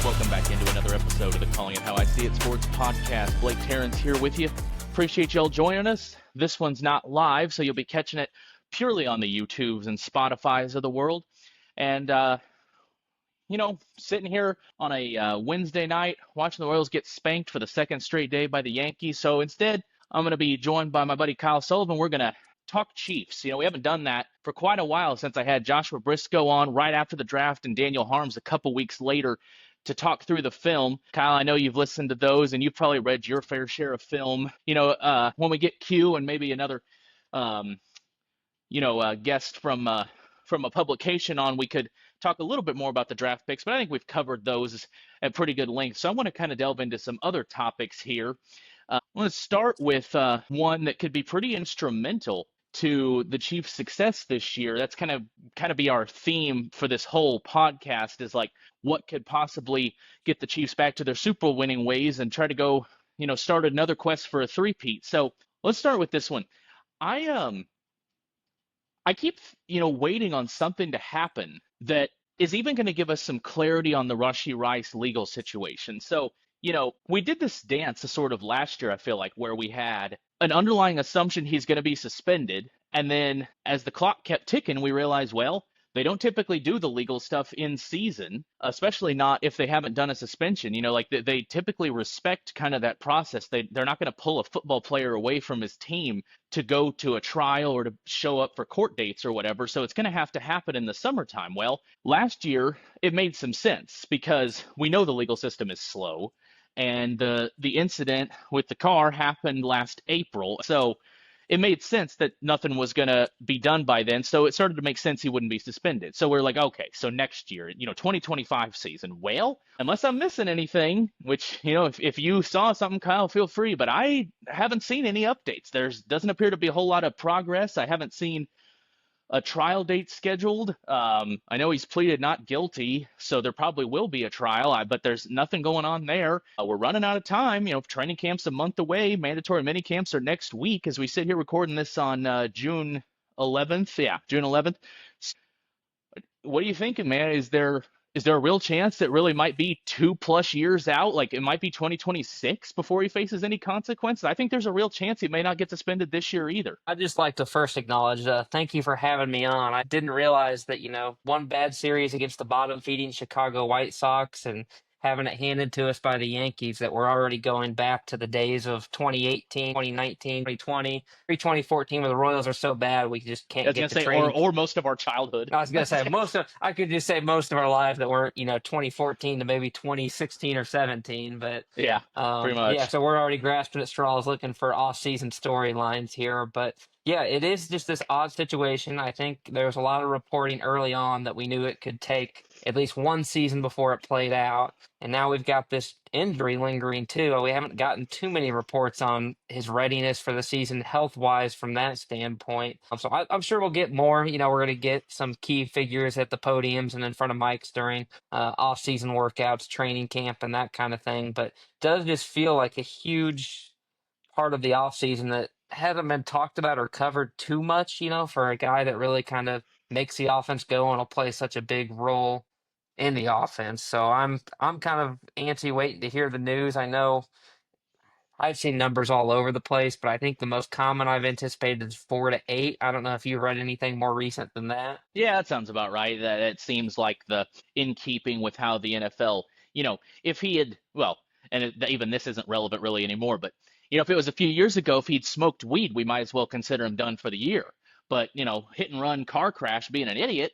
Welcome back into another episode of the Calling It How I See It Sports Podcast. Blake Tarrants here with you. Appreciate y'all joining us. This one's not live, so you'll be catching it purely on the YouTubes and Spotifys of the world. And, sitting here on a Wednesday night watching the Royals get spanked for the second straight day by the Yankees. So instead, I'm going to be joined by my buddy Kyle Sullivan. We're going to talk Chiefs. We haven't done that for quite a while since I had Joshua Briscoe on right after the draft and Daniel Harms a couple weeks later to talk through the film. Kyle, I know you've listened to those and you've probably read your fair share of film. When we get Q and maybe another, guest from a publication on, we could talk a little bit more about the draft picks, but I think we've covered those at pretty good length. So I want to kind of delve into some other topics here. I want to start with one that could be pretty instrumental to the Chiefs' success this year. That's kind of be our theme for this whole podcast, is like what could possibly get the Chiefs back to their Super Bowl winning ways and try to go, start another quest for a three-peat. So let's start with this one. I keep, waiting on something to happen that is even going to give us some clarity on the Rashee Rice legal situation. So, we did this dance sort of last year, I feel like, where we had an underlying assumption he's going to be suspended. And then as the clock kept ticking, we realized, well, they don't typically do the legal stuff in season, especially not if they haven't done a suspension. They typically respect kind of that process. They're not going to pull a football player away from his team to go to a trial or to show up for court dates or whatever. So it's going to happen in the summertime. Well, last year it made some sense because we know the legal system is slow. And the incident with the car happened last April. So it made sense that nothing was going to be done by then. So it started to make sense he wouldn't be suspended. So we're like, okay, so next year, 2025 season. Well, unless I'm missing anything, which, if you saw something, Kyle, feel free. But I haven't seen any updates. Doesn't appear to be a whole lot of progress. I haven't seen a trial date scheduled. I know he's pleaded not guilty, so there probably will be a trial, but there's nothing going on there. We're running out of time. Training camp's a month away. Mandatory mini camps are next week as we sit here recording this on June 11th. Yeah, June 11th. What are you thinking, man? Is there a real chance that really might be 2+ years out? Like it might be 2026 before he faces any consequences? I think there's a real chance he may not get suspended this year either. I'd just like to first acknowledge, thank you for having me on. I didn't realize that, one bad series against the bottom-feeding Chicago White Sox and having it handed to us by the Yankees, that we're already going back to the days of 2018, 2019, 2020, 2014, where the Royals are so bad we just can't get to training. Or most of our childhood. I was going to say I could just say most of our lives that were, 2014 to maybe 2016 or 17, but yeah, pretty much. Yeah, so we're already grasping at straws looking for off-season storylines here, but yeah, it is just this odd situation. I think there was a lot of reporting early on that we knew it could take at least one season before it played out. And now we've got this injury lingering too. We haven't gotten too many reports on his readiness for the season health-wise from that standpoint. So I'm sure we'll get more. We're going to get some key figures at the podiums and in front of mics during off-season workouts, training camp, and that kind of thing. But it does just feel like a huge part of the off-season that hasn't been talked about or covered too much, for a guy that really kind of makes the offense go and will play such a big role in the offense. So I'm kind of antsy waiting to hear the news. I know I've seen numbers all over the place, but I think the most common I've anticipated is 4 to 8. I don't know if you read anything more recent than that. Yeah, that sounds about right. That it seems like in keeping with how the NFL, if he had, even this isn't relevant really anymore, but if it was a few years ago, if he'd smoked weed, we might as well consider him done for the year. But, hit and run car crash, being an idiot,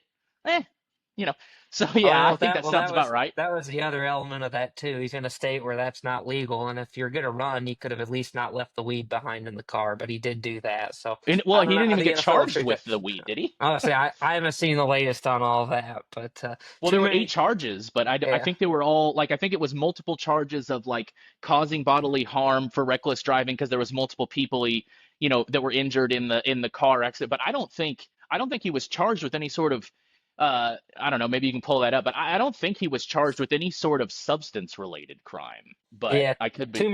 So, yeah, I think that sounds about right. That was the other element of that, too. He's in a state where that's not legal. And if you're going to run, he could have at least not left the weed behind in the car. But he did do that. So, he didn't even get charged with the weed, did he? Honestly, I haven't seen the latest on all that. But there were 8 charges, but I think they were all, I think it was multiple charges of, causing bodily harm for reckless driving because there was multiple people that were injured in the car accident. But I don't think he was charged with any sort of I don't know, maybe you can pull that up, but I don't think he was charged with any sort of substance related crime. But Yeah, I could be. too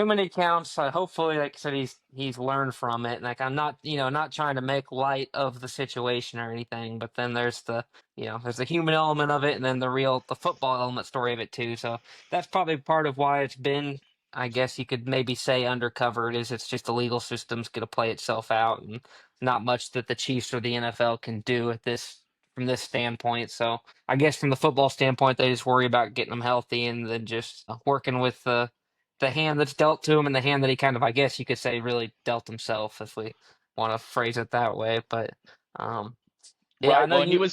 many counts. Hopefully, like I said, he's learned from it. Like I'm not, not trying to make light of the situation or anything, but then there's the human element of it, and then the football element story of it too. So that's probably part of why it's been, I guess you could maybe say, undercovered. Is it's just the legal system's going to play itself out, and not much that the Chiefs or the NFL can do at this from this standpoint. So. I guess from the football standpoint, they just worry about getting him healthy and then just working with the hand that's dealt to him and the hand that he kind of, I guess you could say, really dealt himself, if we want to phrase it that way. But um, yeah, I Right. know Well, and you.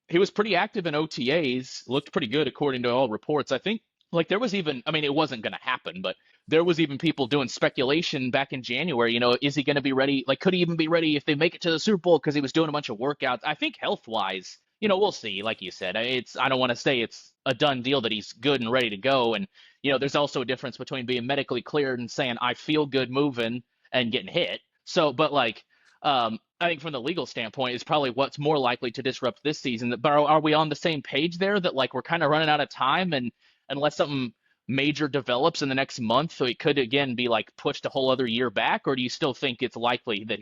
he was pretty active in OTAs, looked pretty good according to all reports. I think like there was even, I mean, it wasn't going to happen, but there was even people doing speculation back in January, is he going to be ready? Like, could he even be ready if they make it to the Super Bowl? Because he was doing a bunch of workouts. I think health wise, we'll see. Like you said, I don't want to say it's a done deal that he's good and ready to go. And, there's also a difference between being medically cleared and saying, I feel good moving and getting hit. So, but like, I think from the legal standpoint is probably what's more likely to disrupt this season. But are we on the same page there that like we're kind of running out of time and unless something major develops in the next month, so it could again be like pushed a whole other year back, or do you still think it's likely that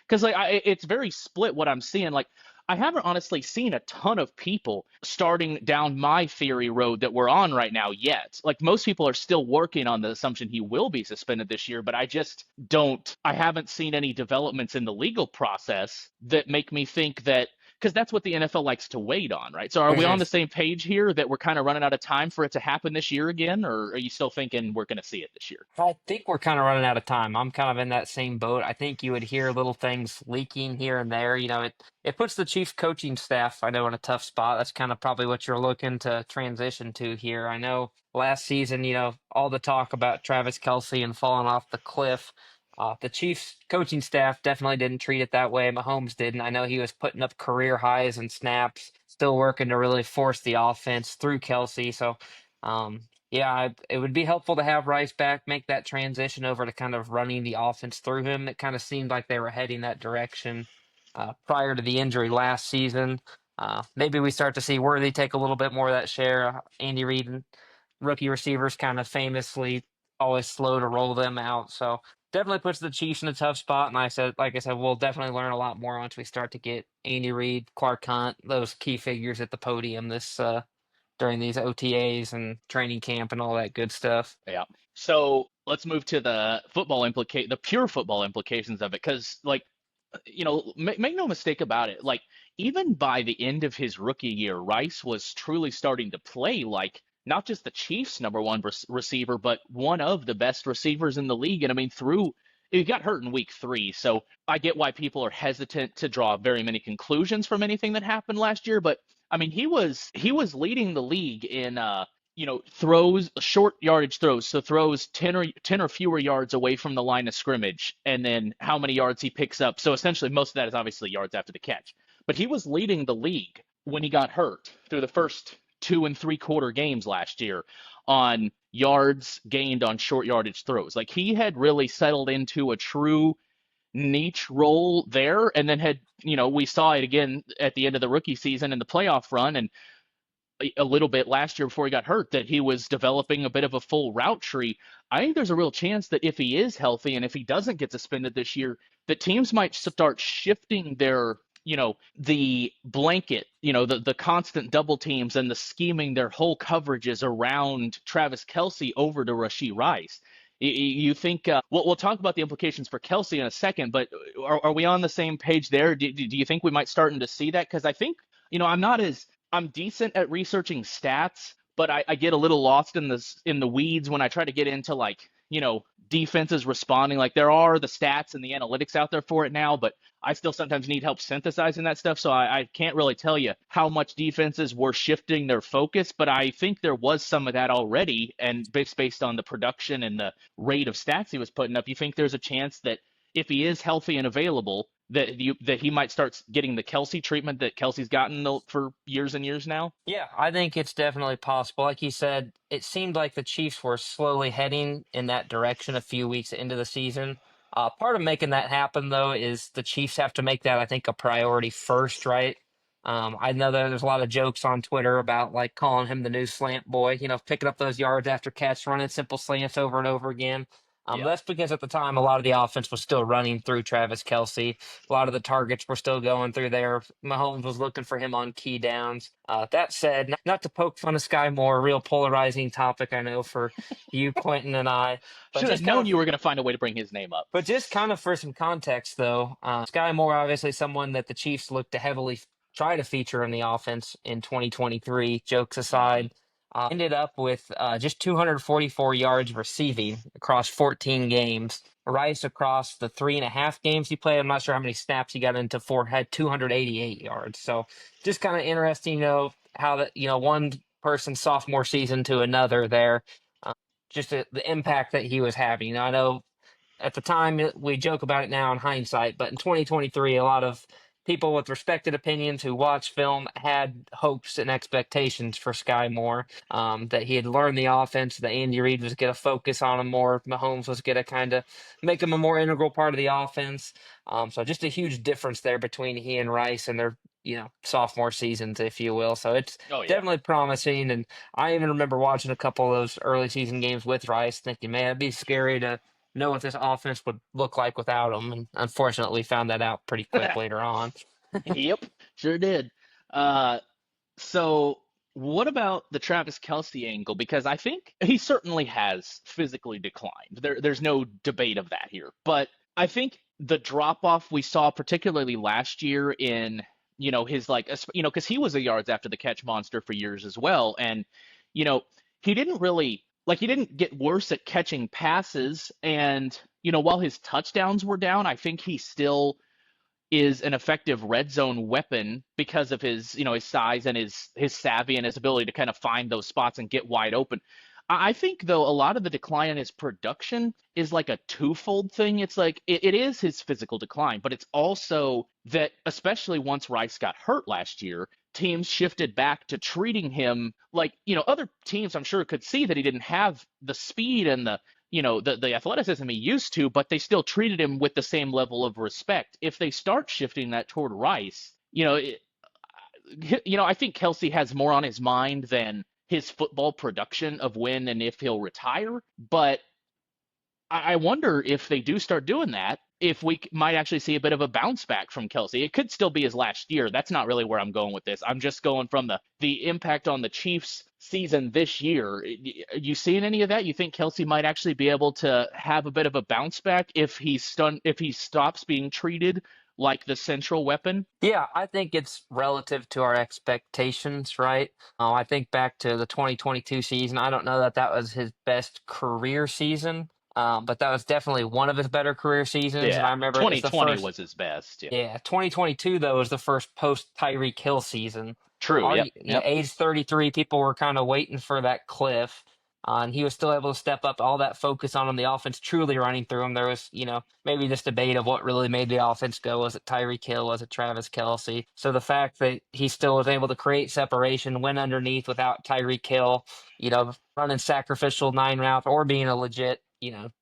because like it's very split what I'm seeing. Like I haven't honestly seen a ton of people starting down my theory road that we're on right now yet. Like most people are still working on the assumption he will be suspended this year, but I haven't seen any developments in the legal process that make me think that because that's what the NFL likes to wait on, right? So are we on the same page here that we're kind of running out of time for it to happen this year again, or are you still thinking we're going to see it this year? I think we're kind of running out of time. I'm kind of in that same boat. I think you would hear little things leaking here and there. It puts the Chiefs coaching staff, I know, in a tough spot. That's kind of probably what you're looking to transition to here. I know last season, all the talk about Travis Kelce and falling off the cliff. The Chiefs coaching staff definitely didn't treat it that way. Mahomes didn't. I know he was putting up career highs and snaps, still working to really force the offense through Kelce. So, yeah, it would be helpful to have Rice back, make that transition over to kind of running the offense through him. It kind of seemed like they were heading that direction prior to the injury last season. Maybe we start to see Worthy take a little bit more of that share. Andy Reid, rookie receivers, kind of famously always slow to roll them out. So definitely puts the Chiefs in a tough spot. And like I said, we'll definitely learn a lot more once we start to get Andy Reid, Clark Hunt, those key figures at the podium this during these OTAs and training camp and all that good stuff. Yeah. So let's move to the pure football implications of it, because like make no mistake about it. Like, even by the end of his rookie year, Rice was truly starting to play like not just the Chiefs' number one receiver, but one of the best receivers in the league. And I mean, he got hurt in week 3, so I get why people are hesitant to draw very many conclusions from anything that happened last year. But I mean, he was leading the league in throws, short yardage throws, so throws 10 or fewer yards away from the line of scrimmage, and then how many yards he picks up. So essentially, most of that is obviously yards after the catch. But he was leading the league when he got hurt through the first 2 and 3/4 games last year on yards gained on short yardage throws. Like he had really settled into a true niche role there, and then we saw it again at the end of the rookie season in the playoff run, and a little bit last year before he got hurt, that he was developing a bit of a full route tree. I think there's a real chance that if he is healthy and if he doesn't get suspended this year, that teams might start shifting the blanket, the constant double teams and the scheming their whole coverages around Travis Kelce over to Rashee Rice. You think we'll talk about the implications for Kelce in a second, but are we on the same page there? Do you think we might starting to see that? Because I think I'm decent at researching stats, but I get a little lost in the weeds when I try to get into like defenses responding. Like there are the stats and the analytics out there for it now, but I still sometimes need help synthesizing that stuff. So I can't really tell you how much defenses were shifting their focus, but I think there was some of that already. And based on the production and the rate of stats he was putting up, you think there's a chance that if he is healthy and available, that he might start getting the Kelce treatment that Kelce's gotten for years and years now? Yeah, I think it's definitely possible. Like you said, it seemed like the Chiefs were slowly heading in that direction a few weeks into the season. Part of making that happen, though, is the Chiefs have to make that, I think, a priority first, right? I know that there's a lot of jokes on Twitter about like calling him the new slant boy, picking up those yards after catch, running simple slants over and over again. Yep. That's because at the time a lot of the offense was still running through Travis Kelce. A lot of the targets were still going through there. Mahomes was looking for him on key downs. That said, not to poke fun of Sky Moore, a real polarizing topic I know for you, Quentin, and I, but Should have just kind known of you were going to find a way to bring his name up. for some context, though, Sky Moore, obviously someone that the Chiefs look to heavily try to feature in the offense in 2023, jokes Hmm. aside, ended up with just 244 yards receiving across 14 games. Rice, across the 3.5 games he played, I'm not sure how many snaps he got into for, had 288 yards. So just kind of interesting, how that, one person's sophomore season to another there. Uh, just the impact that he was having. I know at the time we joke about it now in hindsight, but in 2023 a lot of people with respected opinions who watch film had hopes and expectations for Sky Moore, that he had learned the offense, that Andy Reid was going to focus on him more, Mahomes was going to kind of make him a more integral part of the offense. So just a huge difference there between he and Rice and their sophomore seasons, if you will. So it's Oh yeah. definitely promising. And I even remember watching a couple of those early season games with Rice, thinking, man, it'd be scary to know what this offense would look like without him. And unfortunately, found that out pretty quick later on. Yep, sure did. Uh, so what about the Travis Kelce angle? Because I think he certainly has physically declined. There's no debate of that here. But I think the drop off we saw, particularly last year in, his like, because he was a yards after the catch monster for years as well. And, you know, he didn't really, like, he didn't get worse at catching passes. And, while his touchdowns were down, I think he still is an effective red zone weapon because of his size and his savvy and his ability to kind of find those spots and get wide open. I think though a lot of the decline in his production is like a twofold thing. It's like it is his physical decline, but it's also that especially once Rice got hurt last year, teams shifted back to treating him like, other teams I'm sure could see that he didn't have the speed and the athleticism he used to, but they still treated him with the same level of respect. If they start shifting that toward Rice, I think Kelce has more on his mind than his football production of when and if he'll retire. But I wonder if they do start doing that, if we might actually see a bit of a bounce back from Kelce. It could still be his last year. That's not really where I'm going with this. I'm just going from the impact on the Chiefs season this year. You seeing any of that? You think Kelce might actually be able to have a bit of a bounce back if he stops being treated like the central weapon? Yeah, I think it's relative to our expectations, right? I think back to the 2022 season. I don't know that that was his best career season, but that was definitely one of his better career seasons. And I Yeah, remember it's the 2020 first. was his best. Yeah, Yeah, 2022 though was the first post Tyreek Hill season. true. Yep, yep. Age 33, people were kind of waiting for that cliff, and he was still able to step up. All that focus on the offense truly running through him. There was, maybe this debate of what really made the offense go. Was it Tyreek Hill? Was it Travis Kelce? So the fact that he still was able to create separation, win underneath without Tyreek Hill, running sacrificial nine route or being a legit,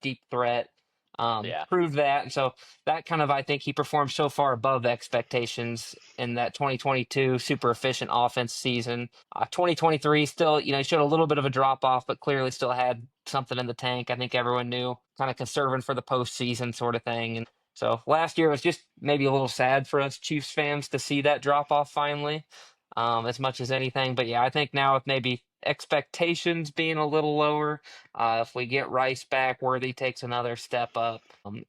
deep threat. Yeah. Proved that. And so that kind of, I think he performed so far above expectations in that 2022 super efficient offense season. 2023 still, he showed a little bit of a drop off, but clearly still had something in the tank. I think everyone knew, kind of conserving for the postseason sort of thing. And so last year was just maybe a little sad for us Chiefs fans to see that drop off finally, as much as anything. But yeah, I think now with maybe expectations being a little lower, if we get Rice back, Worthy takes another step up.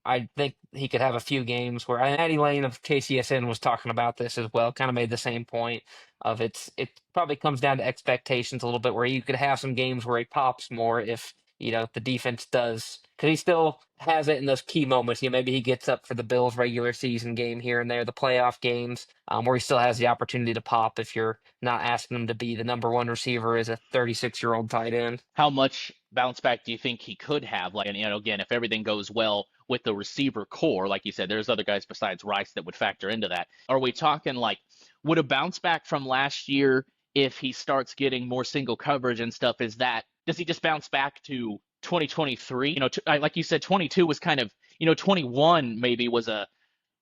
I think he could have a few games where, and Eddie Lane of KCSN was talking about this as well, kind of made the same point of it probably comes down to expectations a little bit, where you could have some games where he pops more if the defense does, because he still has it in those key moments. Maybe he gets up for the Bills regular season game here and there, the playoff games, where he still has the opportunity to pop if you're not asking him to be the number one receiver as a 36-year-old tight end. How much bounce back do you think he could have? Like, and again, if everything goes well with the receiver core, like you said, there's other guys besides Rice that would factor into that. Are we talking like, would a bounce back from last year if he starts getting more single coverage and stuff? Does he just bounce back to 2023? Like you said, 22 was kind of, 21 maybe was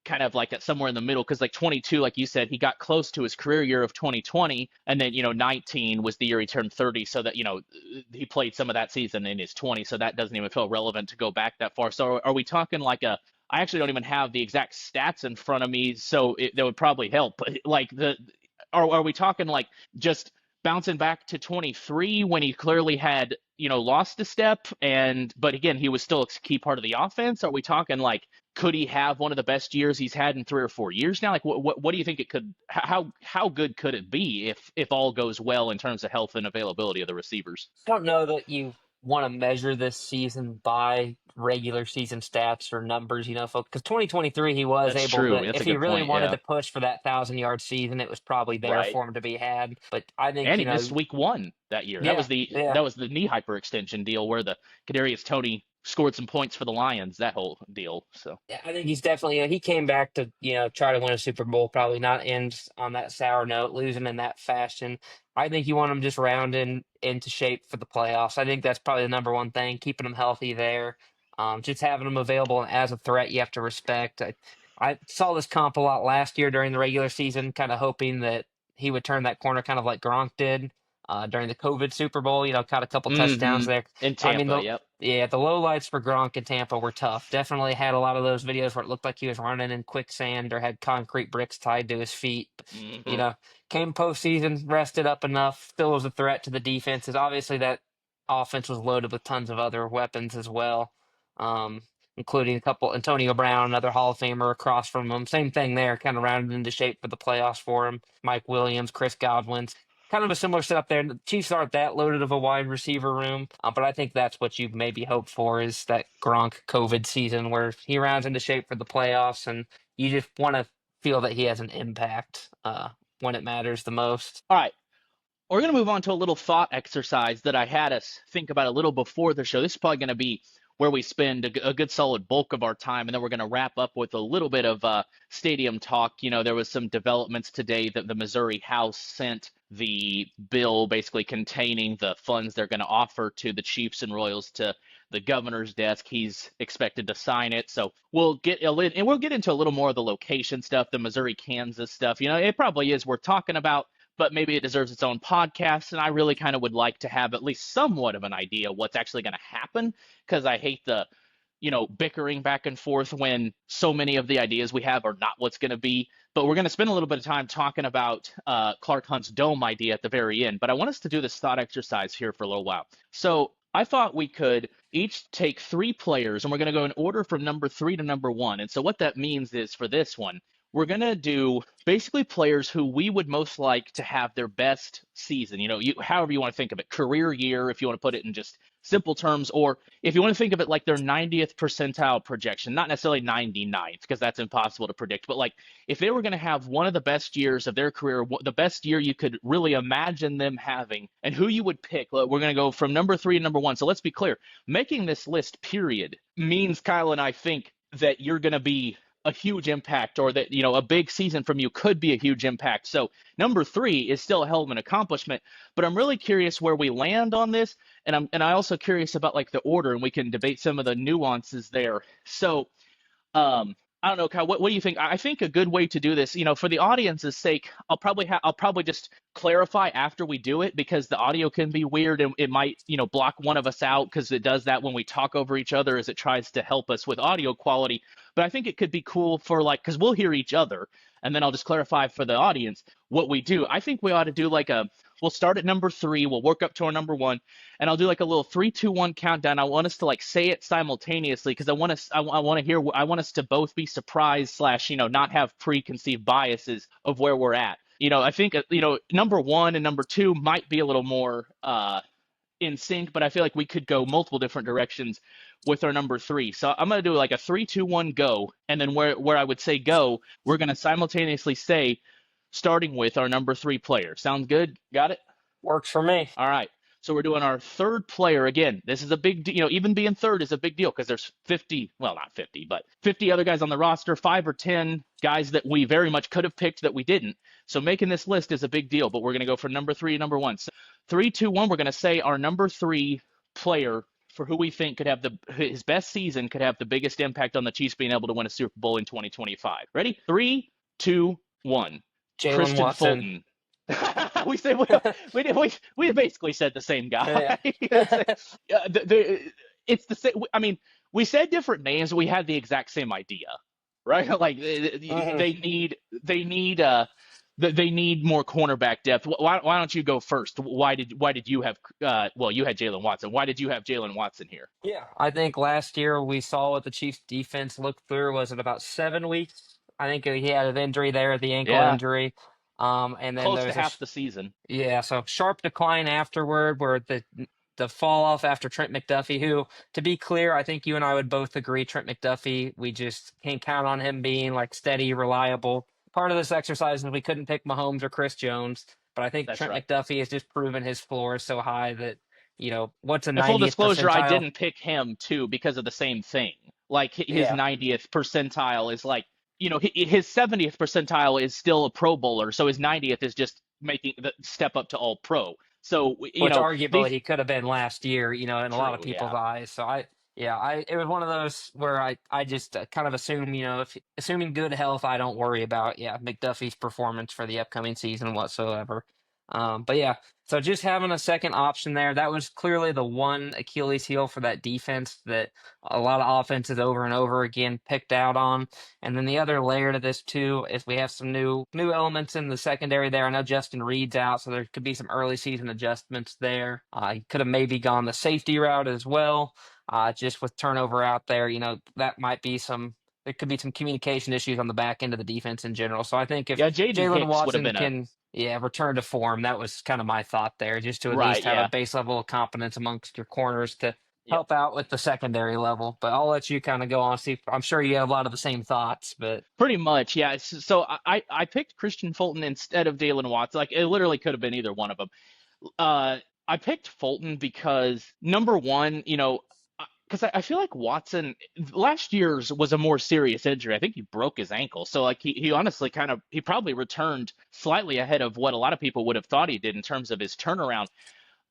kind of like at somewhere in the middle because like 22, like you said, he got close to his career year of 2020, and then 19 was the year he turned 30, so that he played some of that season in his 20, so that doesn't even feel relevant to go back that far. So are we talking like a? I actually don't even have the exact stats in front of me, so that would probably help. But like are we talking like just bouncing back to 23 when he clearly had lost a step, but again he was still a key part of the offense? Are we talking like could he have one of the best years he's had in 3 or 4 years now? Like what do you think it could, how good could it be if all goes well in terms of health and availability of the receivers? I don't know that you want to measure this season by regular season stats or numbers, because 2023 he was That's able true. to, That's if a he good really point. wanted Yeah. to push for that 1,000-yard season, it was probably there Right. for him to be had. But I think, And he missed week 1 that year. That was yeah, the yeah. that was the knee hyperextension deal where the Kadarius Toney scored some points for the Lions, that whole deal. So Yeah, I think he's definitely, he came back to, try to win a Super Bowl, probably not end on that sour note, losing in that fashion. I think you want him just rounding into shape for the playoffs. I think that's probably the number one thing, keeping him healthy there. Just having him available as a threat you have to respect. I saw this comp a lot last year during the regular season, kind of hoping that he would turn that corner kind of like Gronk did during the COVID Super Bowl, caught a couple touchdowns there. in I mean, Tampa, yep. yeah, the lowlights for Gronk in Tampa were tough. Definitely had a lot of those videos where it looked like he was running in quicksand or had concrete bricks tied to his feet. You Hmm. know, came postseason, rested up enough, still was a threat to the defenses. Obviously, that offense was loaded with tons of other weapons as well, um, including a couple Antonio Brown, another Hall of Famer across from him. Same thing there, kind of rounded into shape for the playoffs for him. Mike Williams, Chris Godwin, kind of a similar setup there. The Chiefs aren't that loaded of a wide receiver room, but I think that's what you maybe hope for is that Gronk COVID season where he rounds into shape for the playoffs, and you just want to feel that he has an impact when it matters the most. All right. We're going to move on to a little thought exercise that I had us think about a little before the show. This is probably going to be where we spend a good solid bulk of our time, and then we're going to wrap up with a little bit of stadium talk. There was some developments today that the Missouri House sent the bill basically containing the funds they're going to offer to the Chiefs and Royals to the governor's desk. He's expected to sign it, so we'll get into a little more of the location stuff, the Missouri Kansas stuff. It probably is worth talking about, but maybe it deserves its own podcast. And I really kind of would like to have at least somewhat of an idea what's actually going to happen, because I hate the, bickering back and forth when so many of the ideas we have are not what's going to be. But we're going to spend a little bit of time talking about Clark Hunt's dome idea at the very end. But I want us to do this thought exercise here for a little while. So I thought we could each take 3 players, and we're going to go in order from number 3 to number 1. And so what that means is for this one, we're going to do basically players who we would most like to have their best season. However you want to think of it, career year, if you want to put it in just simple terms, or if you want to think of it like their 90th percentile projection, not necessarily 99th, because that's impossible to predict, but like if they were going to have one of the best years of their career, the best year you could really imagine them having, and who you would pick. We're going to go from number 3 to number 1. So let's be clear. Making this list, period, means Kyle and I think that you're going to be a huge impact, or that a big season from you could be a huge impact. So number 3 is still a hell of an accomplishment, but I'm really curious where we land on this, and I also curious about like the order, and we can debate some of the nuances there. So I don't know, Kyle, what do you think? I think a good way to do this, for the audience's sake, I'll probably just clarify after we do it, because the audio can be weird and it might, block one of us out, because it does that when we talk over each other as it tries to help us with audio quality. But I think it could be cool for like, because we'll hear each other, and then I'll just clarify for the audience what we do. I think we ought to do like we'll start at number 3, we'll work up to our number 1, and I'll do like a little 3, 2, 1 countdown. I want us to like say it simultaneously, because I want to hear, I want us to both be surprised slash, not have preconceived biases of where we're at. I think, number 1 and number 2 might be a little more in sync, but I feel like we could go multiple different directions with our number 3. So I'm going to do like a 3, 2, 1, go. And then where I would say go, we're going to simultaneously say, starting with our number 3 player. Sounds good? Got it? Works for me. All right. So we're doing our 3rd player. Again, this is a big deal. Even being 3rd is a big deal, because there's 50, well, not 50, but 50 other guys on the roster, 5 or 10 guys that we very much could have picked that we didn't. So making this list is a big deal, but we're going to go from number 3 to number 1. So 3, 2, 1, we're going to say our number 3 player for who we think could have his best season, could have the biggest impact on the Chiefs being able to win a Super Bowl in 2025. Ready? Three, two, one. Jalen Christian Watson. Fulton. we said we basically said the same guy. Yeah. It's the same. I mean, we said different names. We had the exact same idea, right? Like Mhm. they need they need more cornerback depth. Why don't you go first? Why did you have well, you had Jalen Watson. Why did you have Jalen Watson here? Yeah, I think last year we saw what the Chiefs defense looked through was it about 7 weeks. I think he had an injury there, the ankle Yeah, injury. And then close to there's a half the season. yeah, so sharp decline afterward, where the fall off after Trent McDuffie, who, to be clear, I think you and I would both agree Trent McDuffie, we just can't count on him being like steady, reliable. Part of this exercise is we couldn't pick Mahomes or Chris Jones, but I think That's Trent right. McDuffie has just proven his floor is so high that, what's a And full 90th disclosure, I percentile? didn't pick him too because of the same thing. Like his Yeah. 90th percentile is like, his 70th percentile is still a Pro Bowler, so his 90th is just making the step up to All Pro. So, Which arguably these he could have been last year, in a lot of true, people's yeah. eyes. So it was one of those where I just kind of assume, if assuming good health, I don't worry about, McDuffie's performance for the upcoming season whatsoever. But yeah, so just having a second option there, that was clearly the one Achilles heel for that defense that a lot of offenses over and over again picked out on. And then the other layer to this too is we have some new elements in the secondary there. I know Justin Reid's out, so there could be some early season adjustments there. He could have maybe gone the safety route as well. Just with turnover out there, that might be some. There could be some communication issues on the back end of the defense in general. So I think if Yeah, JD Jalen Hicks would have Watson been a can, return to form, that was kind of my thought there, just to at right, least have a yeah. base level of competence amongst your corners to Yep. help out with the secondary level. But I'll let you kind of go on. See, I'm sure you have a lot of the same thoughts, but Pretty much, yeah. So I picked Christian Fulton instead of Jalen Watts. Like it literally could have been either one of them. Uh, I picked Fulton because number one, because I feel like Watson last year's was a more serious injury. I think he broke his ankle. So like he honestly he probably returned slightly ahead of what a lot of people would have thought he did in terms of his turnaround.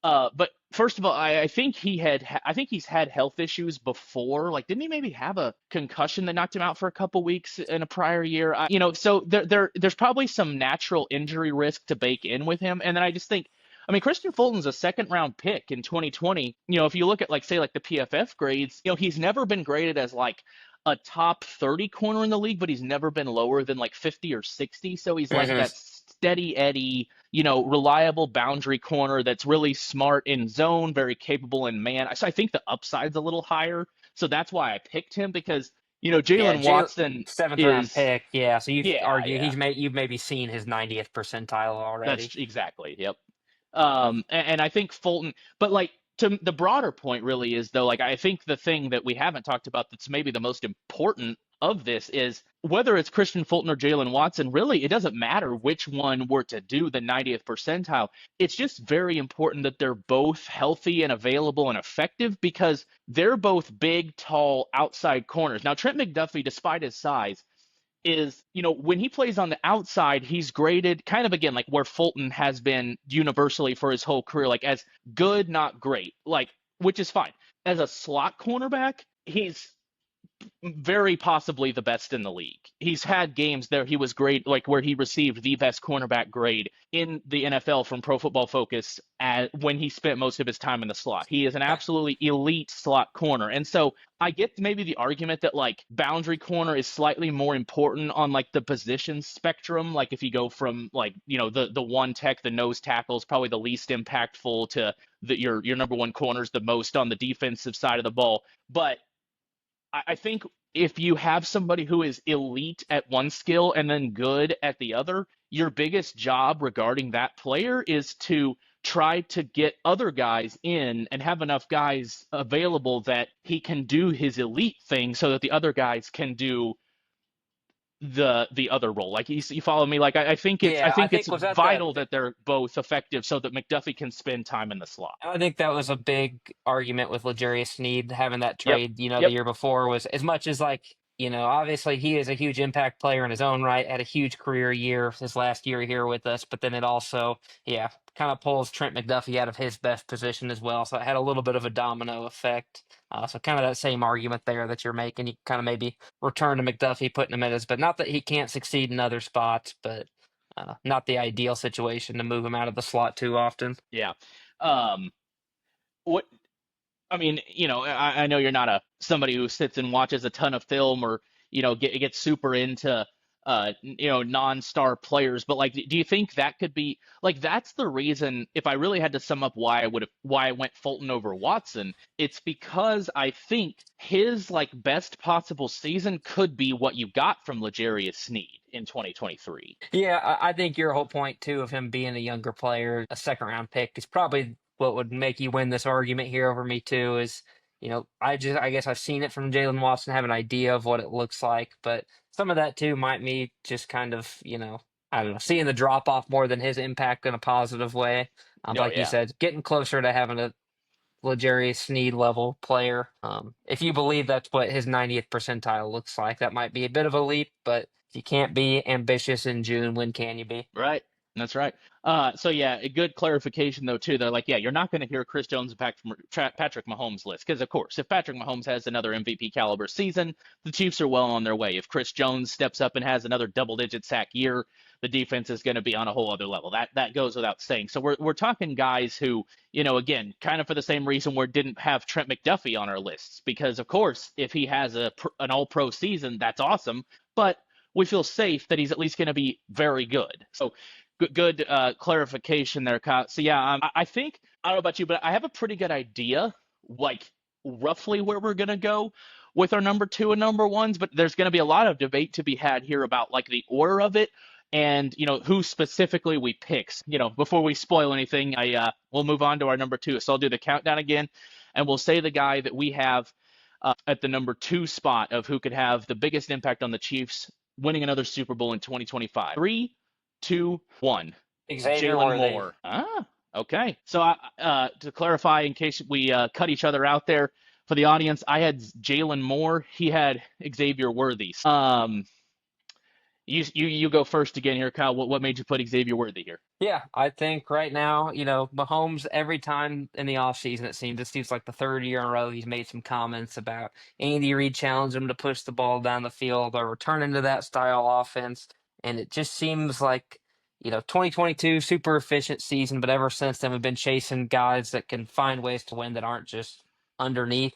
But first of all, I think I think he's had health issues before. Like, didn't he maybe have a concussion that knocked him out for a couple weeks in a prior year? So there's probably some natural injury risk to bake in with him. And then I just think, I mean, Christian Fulton's a second round pick in 2020. If you look at like say like the PFF grades, he's never been graded as like a top 30 corner in the league, but he's never been lower than like 50 or 60. So he's like Mhm. that steady Eddie, reliable boundary corner that's really smart in zone, very capable in man. So I think the upside's a little higher. So that's why I picked him because, Yeah, Jalen Watson seventh round is, pick. Yeah, so you yeah, argue yeah, you've maybe seen his 90th percentile already. that's exactly. Yep. And I think Fulton, but like to the broader point really is though, like I think the thing that we haven't talked about that's maybe the most important of this is whether it's Christian Fulton or Jalen Watson, really, it doesn't matter which one were to do the 90th percentile. It's just very important that they're both healthy and available and effective because they're both big, tall, outside corners. Now, Trent McDuffie, despite his size, is, when he plays on the outside, he's graded kind of again like where Fulton has been universally for his whole career, like as good, not great, like which is fine. As a slot cornerback, he's very possibly the best in the league. He's had games there he was great, like where he received the best cornerback grade in the NFL from Pro Football Focus when he spent most of his time in the slot. He is an absolutely elite slot corner. And so I get maybe the argument that like boundary corner is slightly more important on like the position spectrum. Like if you go from like, the one tech, the nose tackle is probably the least impactful to your number one corners the most on the defensive side of the ball. But I think if you have somebody who is elite at one skill and then good at the other, your biggest job regarding that player is to try to get other guys in and have enough guys available that he can do his elite thing so that the other guys can do the other role. Like you follow me? Like I Yeah, I think it's think was that the vital that they're both effective so that McDuffie can spend time in the slot. I think that was a big argument with L'Jarius Sneed having that Yep. trade, the Yep. year before was as much as like, obviously he is a huge impact player in his own right, had a huge career year his last year here with us, but then it also, yeah, kind of pulls Trent McDuffie out of his best position as well. So it had a little bit of a domino effect. So kind of that same argument there that you're making. You kind of maybe return to McDuffie, putting him in his, but not that he can't succeed in other spots, but not the ideal situation to move him out of the slot too often. Yeah. Um, what I mean, I know you're not somebody who sits and watches a ton of film or gets super into non-star players, but like, do you think that could be like that's the reason? If I really had to sum up why I went Fulton over Watson, it's because I think his like best possible season could be what you got from L'Jarius Sneed in 2023. Yeah, I think your whole point too of him being a younger player, a second round pick, is probably what would make you win this argument here over me too. Is I guess I've seen it from Jalen Watson, have an idea of what it looks like, but some of that too might me just kind of I don't know, seeing the drop off more than his impact in a positive way. Oh Like you yeah. said, getting closer to having a L'Jarius Sneed level player. If you believe that's what his 90th percentile looks like, that might be a bit of a leap, but if you can't be ambitious in June, when can you be? Right. That's right. So yeah, a good clarification though too. They're like, yeah, you're not going to hear Chris Jones and Patrick Mahomes list because of course, if Patrick Mahomes has another MVP caliber season, the Chiefs are well on their way. If Chris Jones steps up and has another double-digit sack year, the defense is going to be on a whole other level. That goes without saying. So we're talking guys who, again, kind of for the same reason we didn't have Trent McDuffie on our lists because of course, if he has an All-Pro season, that's awesome, but we feel safe that he's at least going to be very good. So good clarification there, Kyle. So yeah, I think I don't know about you, but I have a pretty good idea, like roughly where we're gonna go with our number two and number ones. But there's gonna be a lot of debate to be had here about like the order of it and who specifically we pick. Before we spoil anything, I we'll move on to our number two. So I'll do the countdown again, and we'll say the guy that we have at the number two spot of who could have the biggest impact on the Chiefs winning another Super Bowl in 2025. Three, two, one. Xavier Jalen Worthy. Moore. Okay. So to clarify, in case we cut each other out there for the audience, I had Jalen Moore. He had Xavier Worthy. You go first again here, Kyle. What made you put Xavier Worthy here? Yeah, I think right now, Mahomes, every time in the offseason, it seems like the third year in a row, he's made some comments about Andy Reid challenged him to push the ball down the field or returning to that style offense. And it just seems like, 2022, super efficient season, but ever since then, we've been chasing guys that can find ways to win that aren't just underneath.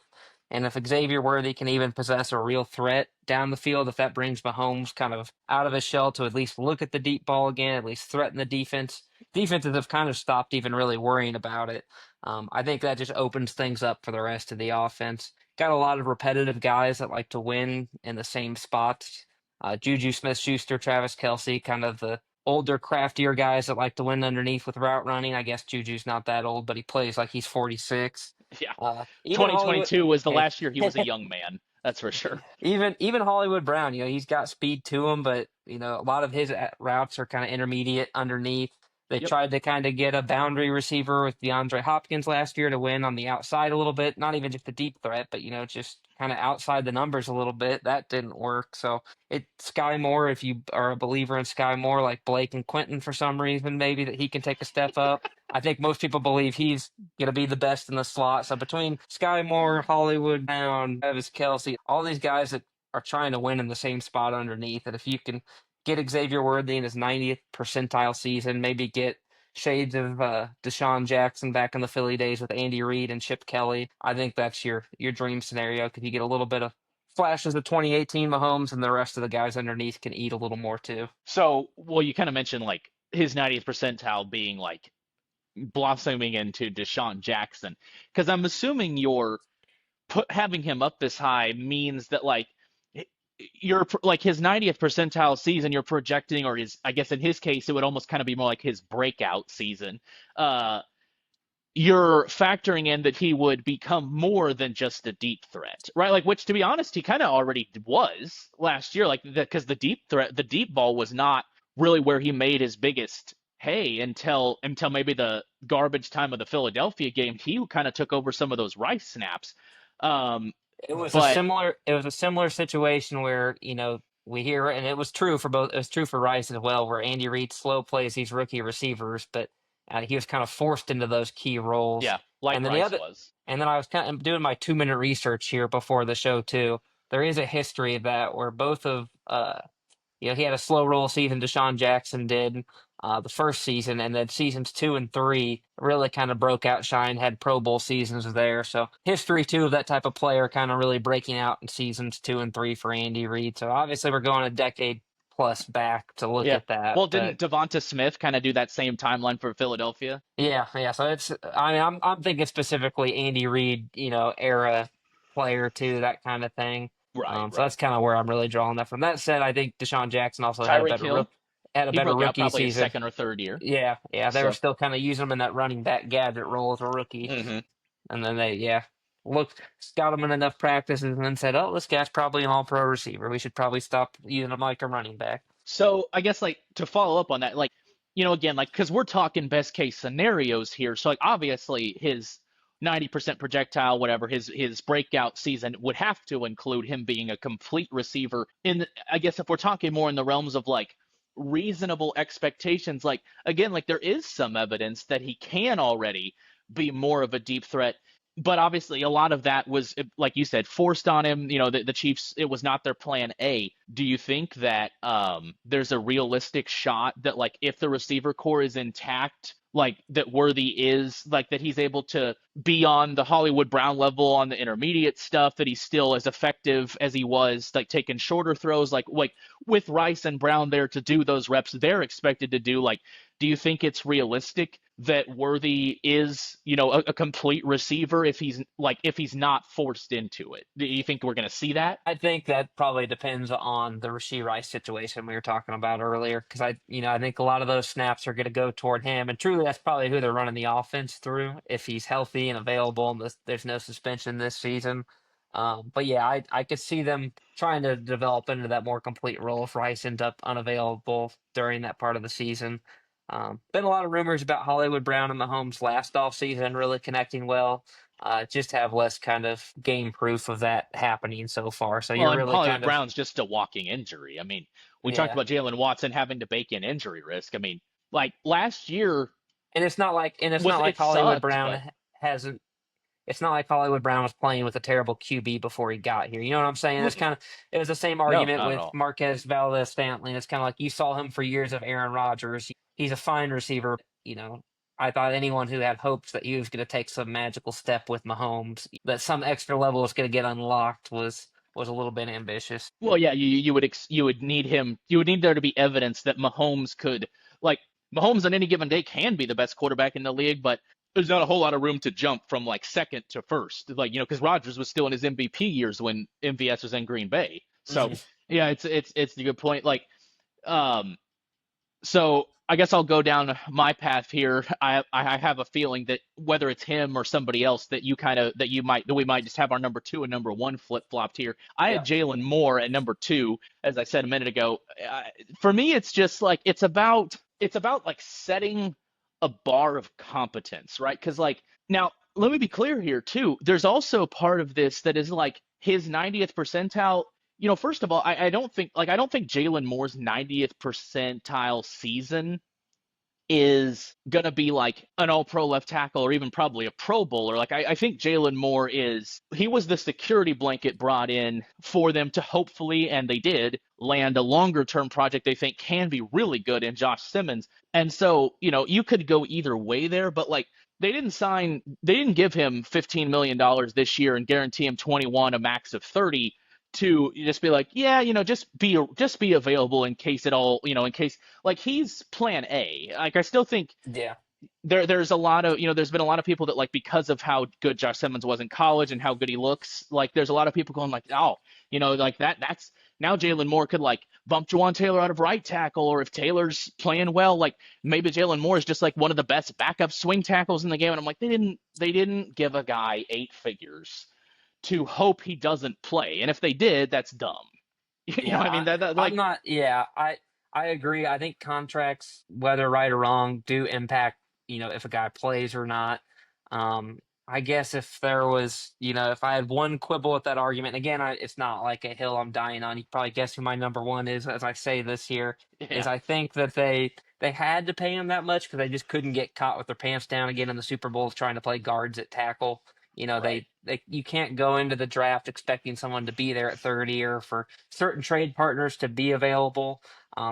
And if Xavier Worthy can even possess a real threat down the field, if that brings Mahomes kind of out of his shell to at least look at the deep ball again, at least threaten the defense, defenses have kind of stopped even really worrying about it. I think that just opens things up for the rest of the offense. Got a lot of repetitive guys that like to win in the same spots. Juju Smith-Schuster, Travis Kelce, kind of the older, craftier guys that like to win underneath with route running. I guess Juju's not that old, but he plays like he's 46. Yeah. Even Hollywood, 2022 was the hey, last year he was a young man. That's for sure. even Hollywood Brown, he's got speed to him, but a lot of his routes are kind of intermediate underneath. They Yep. tried to kind of get a boundary receiver with DeAndre Hopkins last year to win on the outside a little bit, not even just a deep threat, but just kind of outside the numbers a little bit. That didn't work. So it's Sky Moore, if you are a believer in Sky Moore, like Blake and Quentin for some reason, maybe that he can take a step up. I think most people believe he's going to be the best in the slot. So between Sky Moore, Hollywood Brown, Travis Kelce, all these guys that are trying to win in the same spot underneath, and if you can get Xavier Worthy in his 90th percentile season, maybe get shades of Deshaun Jackson back in the Philly days with Andy Reid and Chip Kelly, I think that's your dream scenario because you get a little bit of flashes of 2018 Mahomes, and the rest of the guys underneath can eat a little more too. So, well, you kind of mentioned like his 90th percentile being like blossoming into Deshaun Jackson, because I'm assuming you're having him up this high means that like you're like his 90th percentile season you're projecting, or his, I guess in his case it would almost kind of be more like his breakout season. uh you're factoring in that he would become more than just a deep threat, right? Like, which to be honest, he kind of already was last year, like because the deep ball was not really where he made his biggest hay until maybe the garbage time of the Philadelphia game. He kind of took over some of those Rice snaps. Um, but It was a similar situation where, we hear, and it was true for both, it was true for Rice as well, where Andy Reid slow plays these rookie receivers, but He was kind of forced into those key roles. Yeah, like And then the Rice other, was. and then I was kind of doing my 2 minute research here before the show too. There is a history of that where both of he had a slow roll season. Deshaun Jackson did the first season, and then seasons 2 and 3 really kind of broke out, shine, had Pro Bowl seasons there. So history too of that type of player kind of really breaking out in seasons 2 and 3 for Andy Reid. So obviously we're going a decade plus back to look Yeah. at that, Well, but didn't Devonta Smith kind of do that same timeline for Philadelphia? yeah, yeah. So it's I mean I'm thinking specifically Andy Reid, era player too, that kind of thing. Right, So right. that's kind of where I'm really drawing that from. That said, I think Deshaun Jackson also had a Tyreek better Hill, had a he better broke out rookie probably his season. second or third year. Yeah, yeah. They were So, still kind of using him in that running back gadget role as a rookie, mhm. and then they looked got him in enough practices and then said, "Oh, this guy's probably an all-pro receiver. We should probably stop using him like a running back." So I guess like to follow up on that, like, again, like because we're talking best case scenarios here. So like obviously his 90% projectile, whatever, his breakout season would have to include him being a complete receiver. I guess if we're talking more in the realms of like reasonable expectations, like again, like there is some evidence that he can already be more of a deep threat. But obviously, a lot of that was, like you said, forced on him. The Chiefs, it was not their plan A. Do you think that there's a realistic shot that, like, if the receiver core is intact, like that Worthy is, like that he's able to be on the Hollywood Brown level on the intermediate stuff, that he's still as effective as he was, like taking shorter throws, like with Rice and Brown there to do those reps they're expected to do, like do you think it's realistic that Worthy is, a complete receiver if he's not forced into it? Do you think we're going to see that? I think that probably depends on the Rashee Rice situation we were talking about earlier, because I think a lot of those snaps are going to go toward him, and truly that's probably who they're running the offense through if he's healthy and available, and there's no suspension this season. But yeah, I could see them trying to develop into that more complete role if Rice ends up unavailable during that part of the season. Been a lot of rumors about Hollywood Brown and Mahomes last offseason really connecting well. Just have less kind of game proof of that happening so far. So Well, you're and really Hollywood kind of, Brown's just a walking injury. I mean, we talked yeah. about Jalen Watson having to bake in injury risk. I mean, like last year And it's was not like it Hollywood sucked, Brown but hasn't. It's not like Hollywood Brown was playing with a terrible QB before he got here. You know what I'm saying? mm-mm. It was the same No, argument not at with all. Marquez Valdez Scantling. It's kind of like you saw him for years of Aaron Rodgers. He's a fine receiver. I thought anyone who had hopes that he was going to take some magical step with Mahomes, that some extra level was going to get unlocked, was a little bit ambitious. Well, yeah, you would need him. You would need there to be evidence that Mahomes could, like, Mahomes on any given day can be the best quarterback in the league, but there's not a whole lot of room to jump from like second to first, like because Rodgers was still in his MVP years when MVS was in Green Bay. So Mhm. yeah, it's a good point. Like, um, so I guess I'll go down my path here. I have a feeling that whether it's him or somebody else that we might just have our number two and number one flip flopped here. I Yeah. had Jalen Moore at number two, as I said a minute ago. For me, it's just like it's about like setting a bar of competence, right? Because like now, let me be clear here too. There's also part of this that is like his 90th percentile. First of all, I don't think Jalen Moore's 90th percentile season is gonna be like an all pro left tackle or even probably a pro bowler. Like I think Jalen Moore he was the security blanket brought in for them to hopefully, and they did, land a longer term project they think can be really good in Josh Simmons. And so, you could go either way there, but like they didn't give him $15 million this year and guarantee him 21, a max of 30 to just be like, yeah, just be available in case it all, in case like he's plan A. Like I still think Yeah. there's a lot of there's been a lot of people that like because of how good Josh Simmons was in college and how good he looks, like there's a lot of people going like, oh, like that's now Jalen Moore could like bump Juwan Taylor out of right tackle, or if Taylor's playing well, like maybe Jalen Moore is just like one of the best backup swing tackles in the game. And I'm like, they didn't give a guy eight figures to hope he doesn't play. And if they did, that's dumb. Yeah, I mean that I'm like not. Yeah, I agree. I think contracts, whether right or wrong, do impact. If a guy plays or not. Um, I guess if there was, if I had one quibble with that argument, again, it's not like a hill I'm dying on. You can probably guess who my number one is as I say this here. Is yeah. I think that they they had to pay him that much because they just couldn't get caught with their pants down again in the Super Bowl trying to play guards at tackle. Right. They you can't go into the draft expecting someone to be there at 30 or for certain trade partners to be available.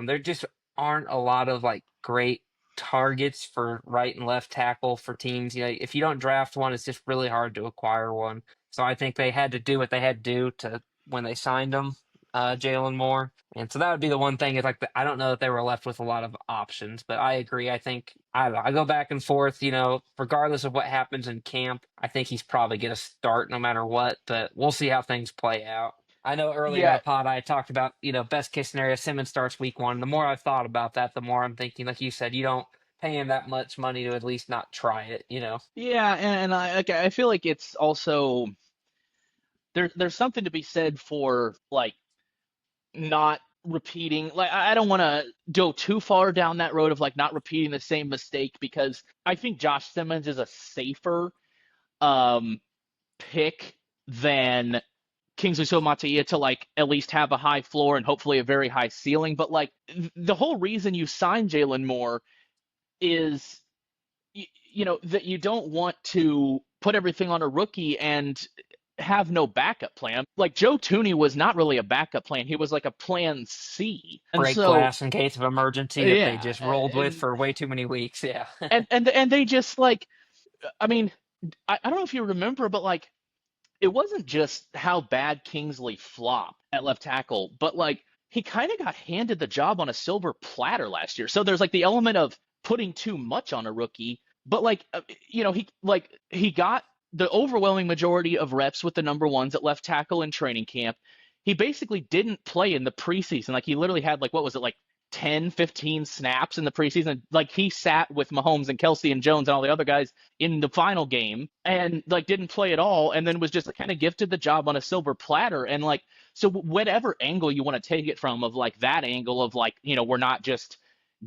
There just aren't a lot of like great targets for right and left tackle for teams. If you don't draft one, it's just really hard to acquire one. So I think they had to do what they had to do to when they signed him, Jalen Moore. And so that would be the one thing is like I don't know that they were left with a lot of options, but I agree. I think I don't know. I go back and forth. Regardless of what happens in camp, I think he's probably going to start no matter what. But we'll see how things play out. I know earlier in the Yeah, pod I talked about best case scenario Simmons starts week one. The more I've thought about that, the more I'm thinking, like you said, you don't pay him that much money to at least not try it. yeah, and I feel like it's also there's something to be said for like not repeating. Like I don't want to go too far down that road of like not repeating the same mistake because I think Josh Simmons is a safer um pick than Kingsley Suamataia to like at least have a high floor and hopefully a very high ceiling. But like the whole reason you signed Jalen Moore is that you don't want to put everything on a rookie and have no backup plan. Like Joe Tooney was not really a backup plan. He was like a plan C. And Break so glass in case of emergency that they yeah, just rolled with for way too many weeks. Yeah. and they just like I mean, I don't know if you remember, but like it wasn't just how bad Kingsley flopped at left tackle, but like he kind of got handed the job on a silver platter last year. So there's like the element of putting too much on a rookie, but like he got the overwhelming majority of reps with the number ones at left tackle in training camp. He basically didn't play in the preseason. Like he literally had like what was it like 10, 15 snaps in the preseason. Like he sat with Mahomes and Kelce and Jones and all the other guys in the final game and like didn't play at all and then was just kind of gifted the job on a silver platter and like so whatever angle you want to take it from of like that angle of like we're not just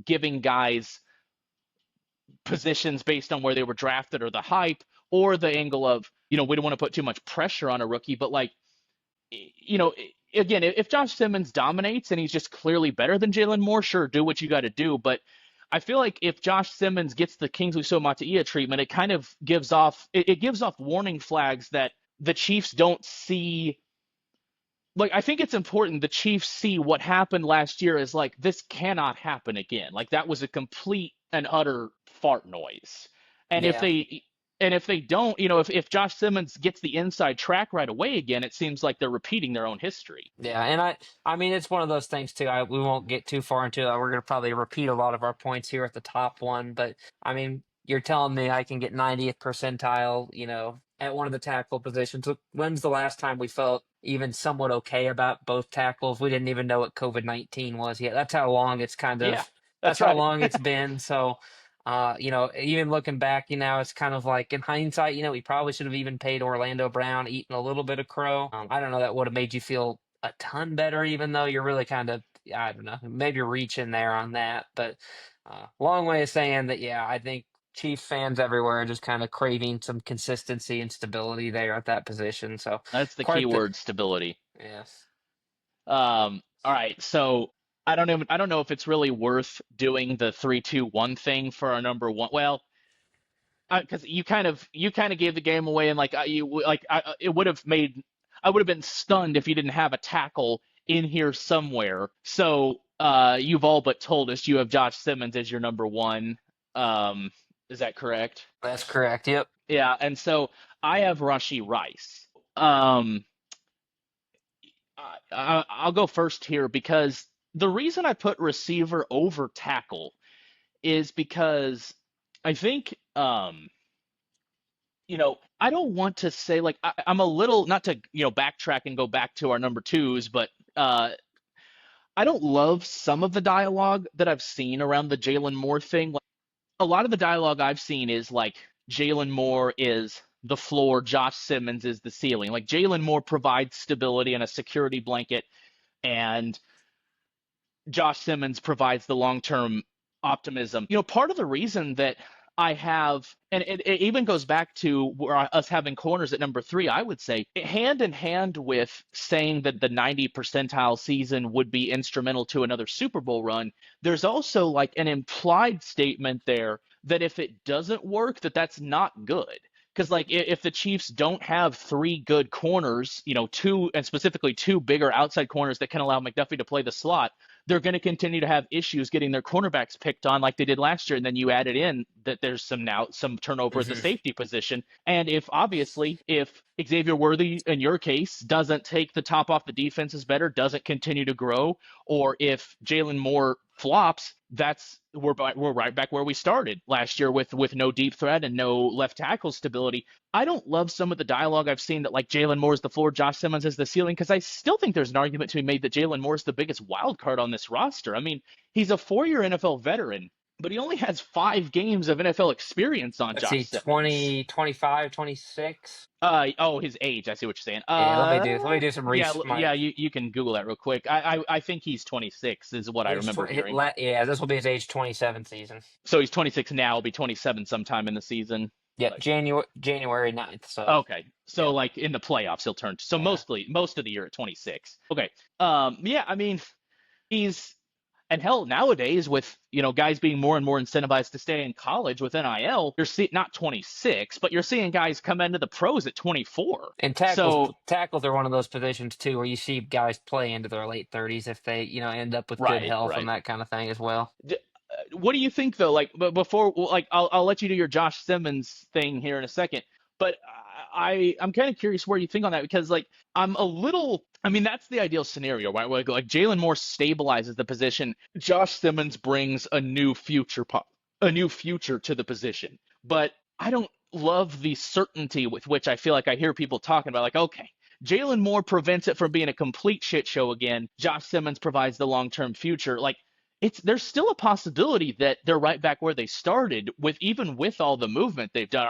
giving guys positions based on where they were drafted or the hype or the angle of we don't want to put too much pressure on a rookie but like you know, again, if Josh Simmons dominates and he's just clearly better than Jalen Moore, sure, do what you got to do. But I feel like if Josh Simmons gets the Kingsley Suamataia treatment, it kind of gives off warning flags that the Chiefs don't see. Like I think it's important the Chiefs see what happened last year as like this cannot happen again. Like that was a complete and utter fart noise. And if Yeah. they and if they don't, if Josh Simmons gets the inside track right away again, it seems like they're repeating their own history. Yeah, and I mean it's one of those things too. We won't get too far into that. We're gonna probably repeat a lot of our points here at the top one, but I mean you're telling me I can get 90th percentile, at one of the tackle positions. When's the last time we felt even somewhat okay about both tackles? We didn't even know what COVID-19 was yet. That's how long it's kind Yeah, of. That's that's how right. long it's been. So, even looking back, it's kind of like in hindsight, we probably should have even paid Orlando Brown, eaten a little bit of crow. I don't know that would have made you feel a ton better, even though you're really kind of, I don't know, maybe reaching there on that. But long way of saying that, yeah, I think Chiefs fans everywhere are just kind of craving some consistency and stability there at that position. So That's the key quite the, word, stability. yes. All right, so I don't know if it's really worth doing the 3-2-1 thing for our number one. Well, because you kind of gave the game away, and like it would have made I would have been stunned if you didn't have a tackle in here somewhere. So you've all but told us you have Josh Simmons as your number one. Um, is that correct? That's correct. Yep. Yeah, and so I have Rashee Rice. Um, I'll go first here because the reason I put receiver over tackle is because I think I don't want to say like I'm a little not to backtrack and go back to our number twos, but I don't love some of the dialogue that I've seen around the Jalen Moore thing. Like, a lot of the dialogue I've seen is like Jalen Moore is the floor, Josh Simmons is the ceiling. Like Jalen Moore provides stability and a security blanket, and Josh Simmons provides the long term optimism. Part of the reason that I have, and it even goes back to us having corners at number three. I would say hand in hand with saying that the 90 percentile season would be instrumental to another Super Bowl run. There's also like an implied statement there that if it doesn't work, that that's not good. Because like if the Chiefs don't have three good corners, two and specifically two bigger outside corners that can allow McDuffie to play the slot, they're going to continue to have issues getting their cornerbacks picked on like they did last year. And then you added in that there's some turnover at the Hmm. safety position. And if Xavier Worthy in your case doesn't take the top off the defenses better, doesn't continue to grow, or if Jalen Moore flops, we're right back where we started last year with no deep threat and no left tackle stability. I don't love some of the dialogue I've seen that like Jalen Moore is the floor, Josh Simmons is the ceiling, because I still think there's an argument to be made that Jalen Moore is the biggest wild card on this roster. I mean, he's a 4-year NFL veteran, but he only has 5 games of NFL experience on Let's Josh see, Simmons. 20, 25, 26. Oh, his age. I see what you're saying. Yeah, let me do some Yeah, my yeah. You can Google that real quick. I think he's 26 is what I age remember 20, hearing. yeah, this will be his age 27 season. So he's 26 now. Will be 27 sometime in the season. Yep, Like, January 9th. So okay. So yeah, like in the playoffs, he'll turn. So yeah. most of the year at 26. Okay. Yeah. I mean, he's and hell nowadays with guys being more and more incentivized to stay in college with NIL, you're seeing not 26, but you're seeing guys come into the pros at 24. And So tackles are one of those positions too where you see guys play into their late 30s if they end up with good right, health and right. that kind of thing as well. What do you think though? Like, but before, like, I'll let you do your Josh Simmons thing here in a second. But I'm kind of curious where you think on that because like I'm a little. I mean, that's the ideal scenario, right? Where like Jalen Moore stabilizes the position, Josh Simmons brings a new future to the position. But I don't love the certainty with which I feel like I hear people talking about, like, okay. Jalen Moore prevents it from being a complete shit show again. Josh Simmons provides the long-term future. Like there's still a possibility that they're right back where they started with even with all the movement they've done.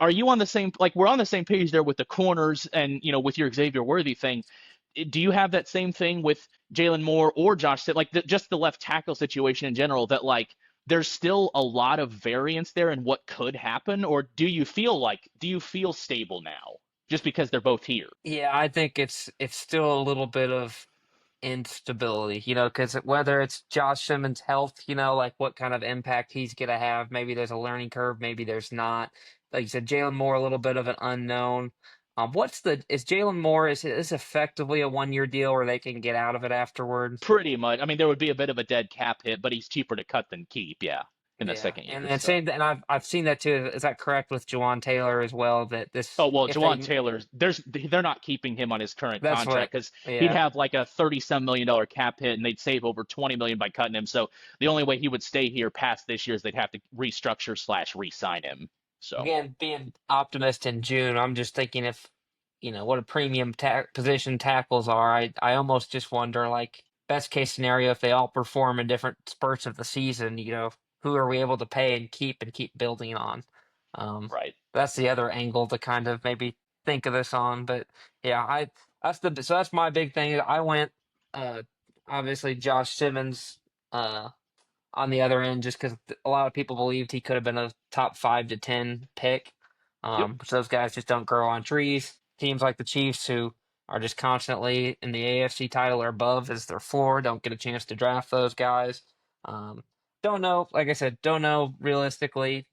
Are you on the same like we're on the same page there with the corners and with your Xavier Worthy thing? Do you have that same thing with Jalen Moore or like just the left tackle situation in general that like there's still a lot of variance there in what could happen, or do you feel stable now just because they're both here? Yeah, I think it's still a little bit of instability, because whether it's Josh Simmons' health, like what kind of impact he's gonna have. Maybe there's a learning curve, maybe there's not. Like you said, Jalen Moore, a little bit of an unknown. Is Jalen Moore, is this effectively a 1-year deal where they can get out of it afterwards? Pretty much. I mean, there would be a bit of a dead cap hit, but he's cheaper to cut than keep. Yeah, in the Yeah, second and year. and So. same, and I've seen that too. Is that correct with Jawan Taylor as well? That this, Oh well, if Jawan they, Taylor, they're not keeping him on his current that's what, contract because he'd yeah. have like a 30-some million dollar cap hit, and they'd save over 20 million by cutting him. So the only way he would stay here past this year is they'd have to restructure slash re-sign him. So Again, being optimist in June, I'm just thinking if what a premium position tackles are. I almost just wonder, like, best case scenario, if they all perform in different spurts of the season, who are we able to pay and keep building on? Um, right, that's the other angle to kind of maybe think of this on. But yeah, that's my big thing. I went uh obviously Josh Simmons uh on the other end, just because a lot of people believed he could have been a top 5 to 10 pick. yep, So those guys just don't grow on trees. Teams like the Chiefs, who are just constantly in the AFC title or above as their floor, don't get a chance to draft those guys. Um, don't know. Like I said, don't know realistically.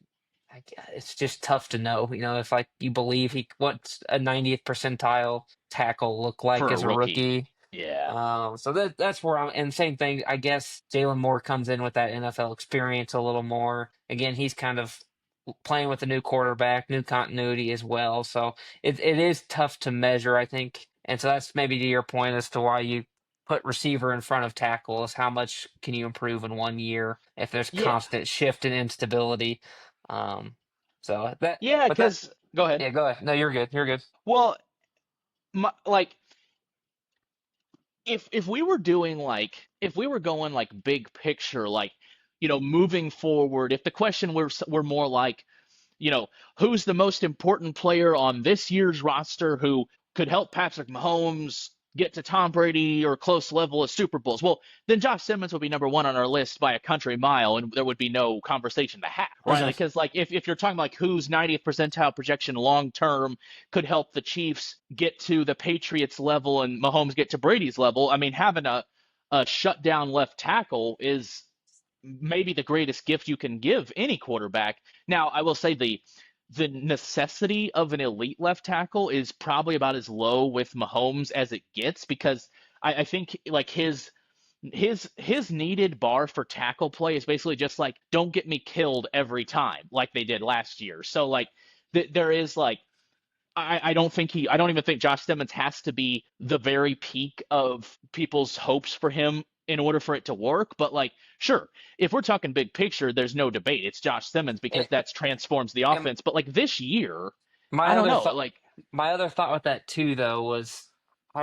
It's just tough to know. If like you believe what's a 90th percentile tackle look like for a as a rookie. rookie. Yeah, So that's where I'm. And same thing, I guess Jalen Moore comes in with that NFL experience a little more. Again, he's kind of playing with a new quarterback, new continuity as well. So it is tough to measure, I think. And so that's maybe to your point as to why you put receiver in front of tackle, is how much can you improve in 1 year if there's yeah, constant shift and instability. Um, so that, yeah. but that, Because go ahead. yeah, go ahead. No, you're good. You're good. Well, like if we were doing like if we were going like big picture, like moving forward, if the question were more like you know, who's the most important player on this year's roster who could help Patrick Mahomes get to Tom Brady or close level of Super Bowls, well, then Josh Simmons would be number one on our list by a country mile, and there would be no conversation to have, right? Mhm. Like, because like if you're talking like whose 90th percentile projection long term could help the Chiefs get to the Patriots level and Mahomes get to Brady's level, I mean, having a shutdown left tackle is maybe the greatest gift you can give any quarterback. Now, I will say the necessity of an elite left tackle is probably about as low with Mahomes as it gets because I think like his needed bar for tackle play is basically just like don't get me killed every time like they did last year. So like there is like I don't even think Josh Simmons has to be the very peak of people's hopes for him in order for it to work. But like, sure, if we're talking big picture, there's no debate. It's Josh Simmons because And, that's transforms the and offense. But like this year, my I don't other know. thought, Like, my other thought with that too, though, was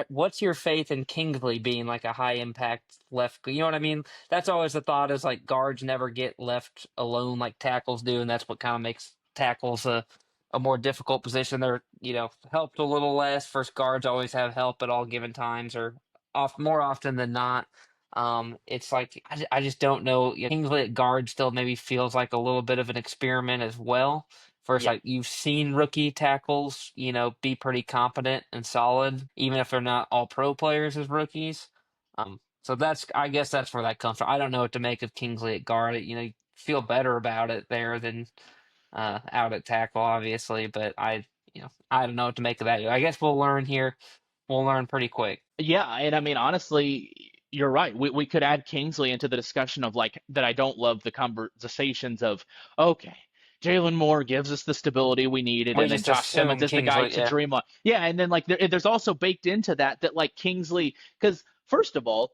what's your faith in Kingsley being like a high impact left? You know what I mean? That's always the thought is like guards never get left alone like tackles do, and that's what kind of makes tackles a more difficult position. They're helped a little less. First guards always have help at all given times, or more often than not. It's like I just don't know. Kingsley at guard still maybe feels like a little bit of an experiment as well. First, yeah, like you've seen rookie tackles, be pretty competent and solid, even if they're not all pro players as rookies. So I guess that's where that comes from. I don't know what to make of Kingsley at guard. You feel better about it there than out at tackle, obviously, but I don't know what to make of that. I guess we'll learn here. We'll learn pretty quick. yeah, and I mean honestly, you're right. We could add Kingsley into the discussion of like that. I don't love the conversations of okay. Jalen Moore gives us the stability we needed, We and then just Josh Simmons assume is the guy Kingsley, to yeah. dream on. Yeah, and then like there's also baked into that like Kingsley, because first of all,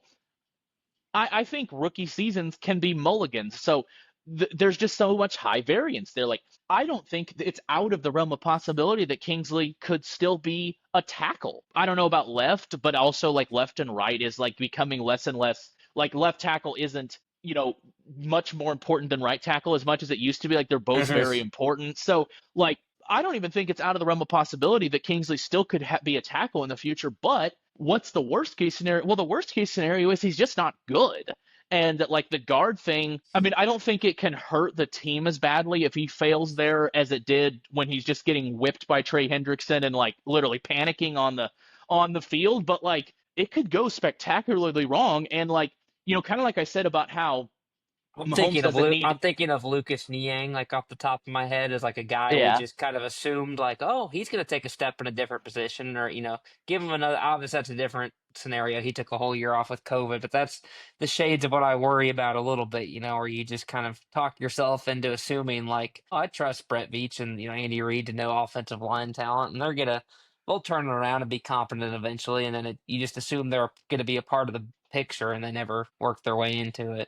I think rookie seasons can be mulligans. So there's just so much high variance there. Like, I don't think it's out of the realm of possibility that Kingsley could still be a tackle. I don't know about left, but also like left and right is like becoming less and less. Like, left tackle isn't, much more important than right tackle as much as it used to be. Like, they're both very Hmm. important. So, like, I don't even think it's out of the realm of possibility that Kingsley still could be a tackle in the future. But what's the worst case scenario? Well, the worst case scenario is he's just not good. And like the guard thing, I mean, I don't think it can hurt the team as badly if he fails there as it did when he's just getting whipped by Trey Hendrickson and like literally panicking on the field. But like it could go spectacularly wrong. And like, kind of like I said about how Mahomes doesn't I'm need, thinking of Lucas Niang, like off the top of my head, as like a guy we yeah, just kind of assumed like, oh, he's going to take a step in a different position, or give him another. Obviously, that's a different scenario. He took a whole year off with COVID, but that's the shades of what I worry about a little bit. Where you just kind of talk yourself into assuming like, oh, I trust Brett Veach and Andy Reid to know offensive line talent, and they'll turn it around and be competent eventually, and then you just assume they're going to be a part of the picture, and they never work their way into it.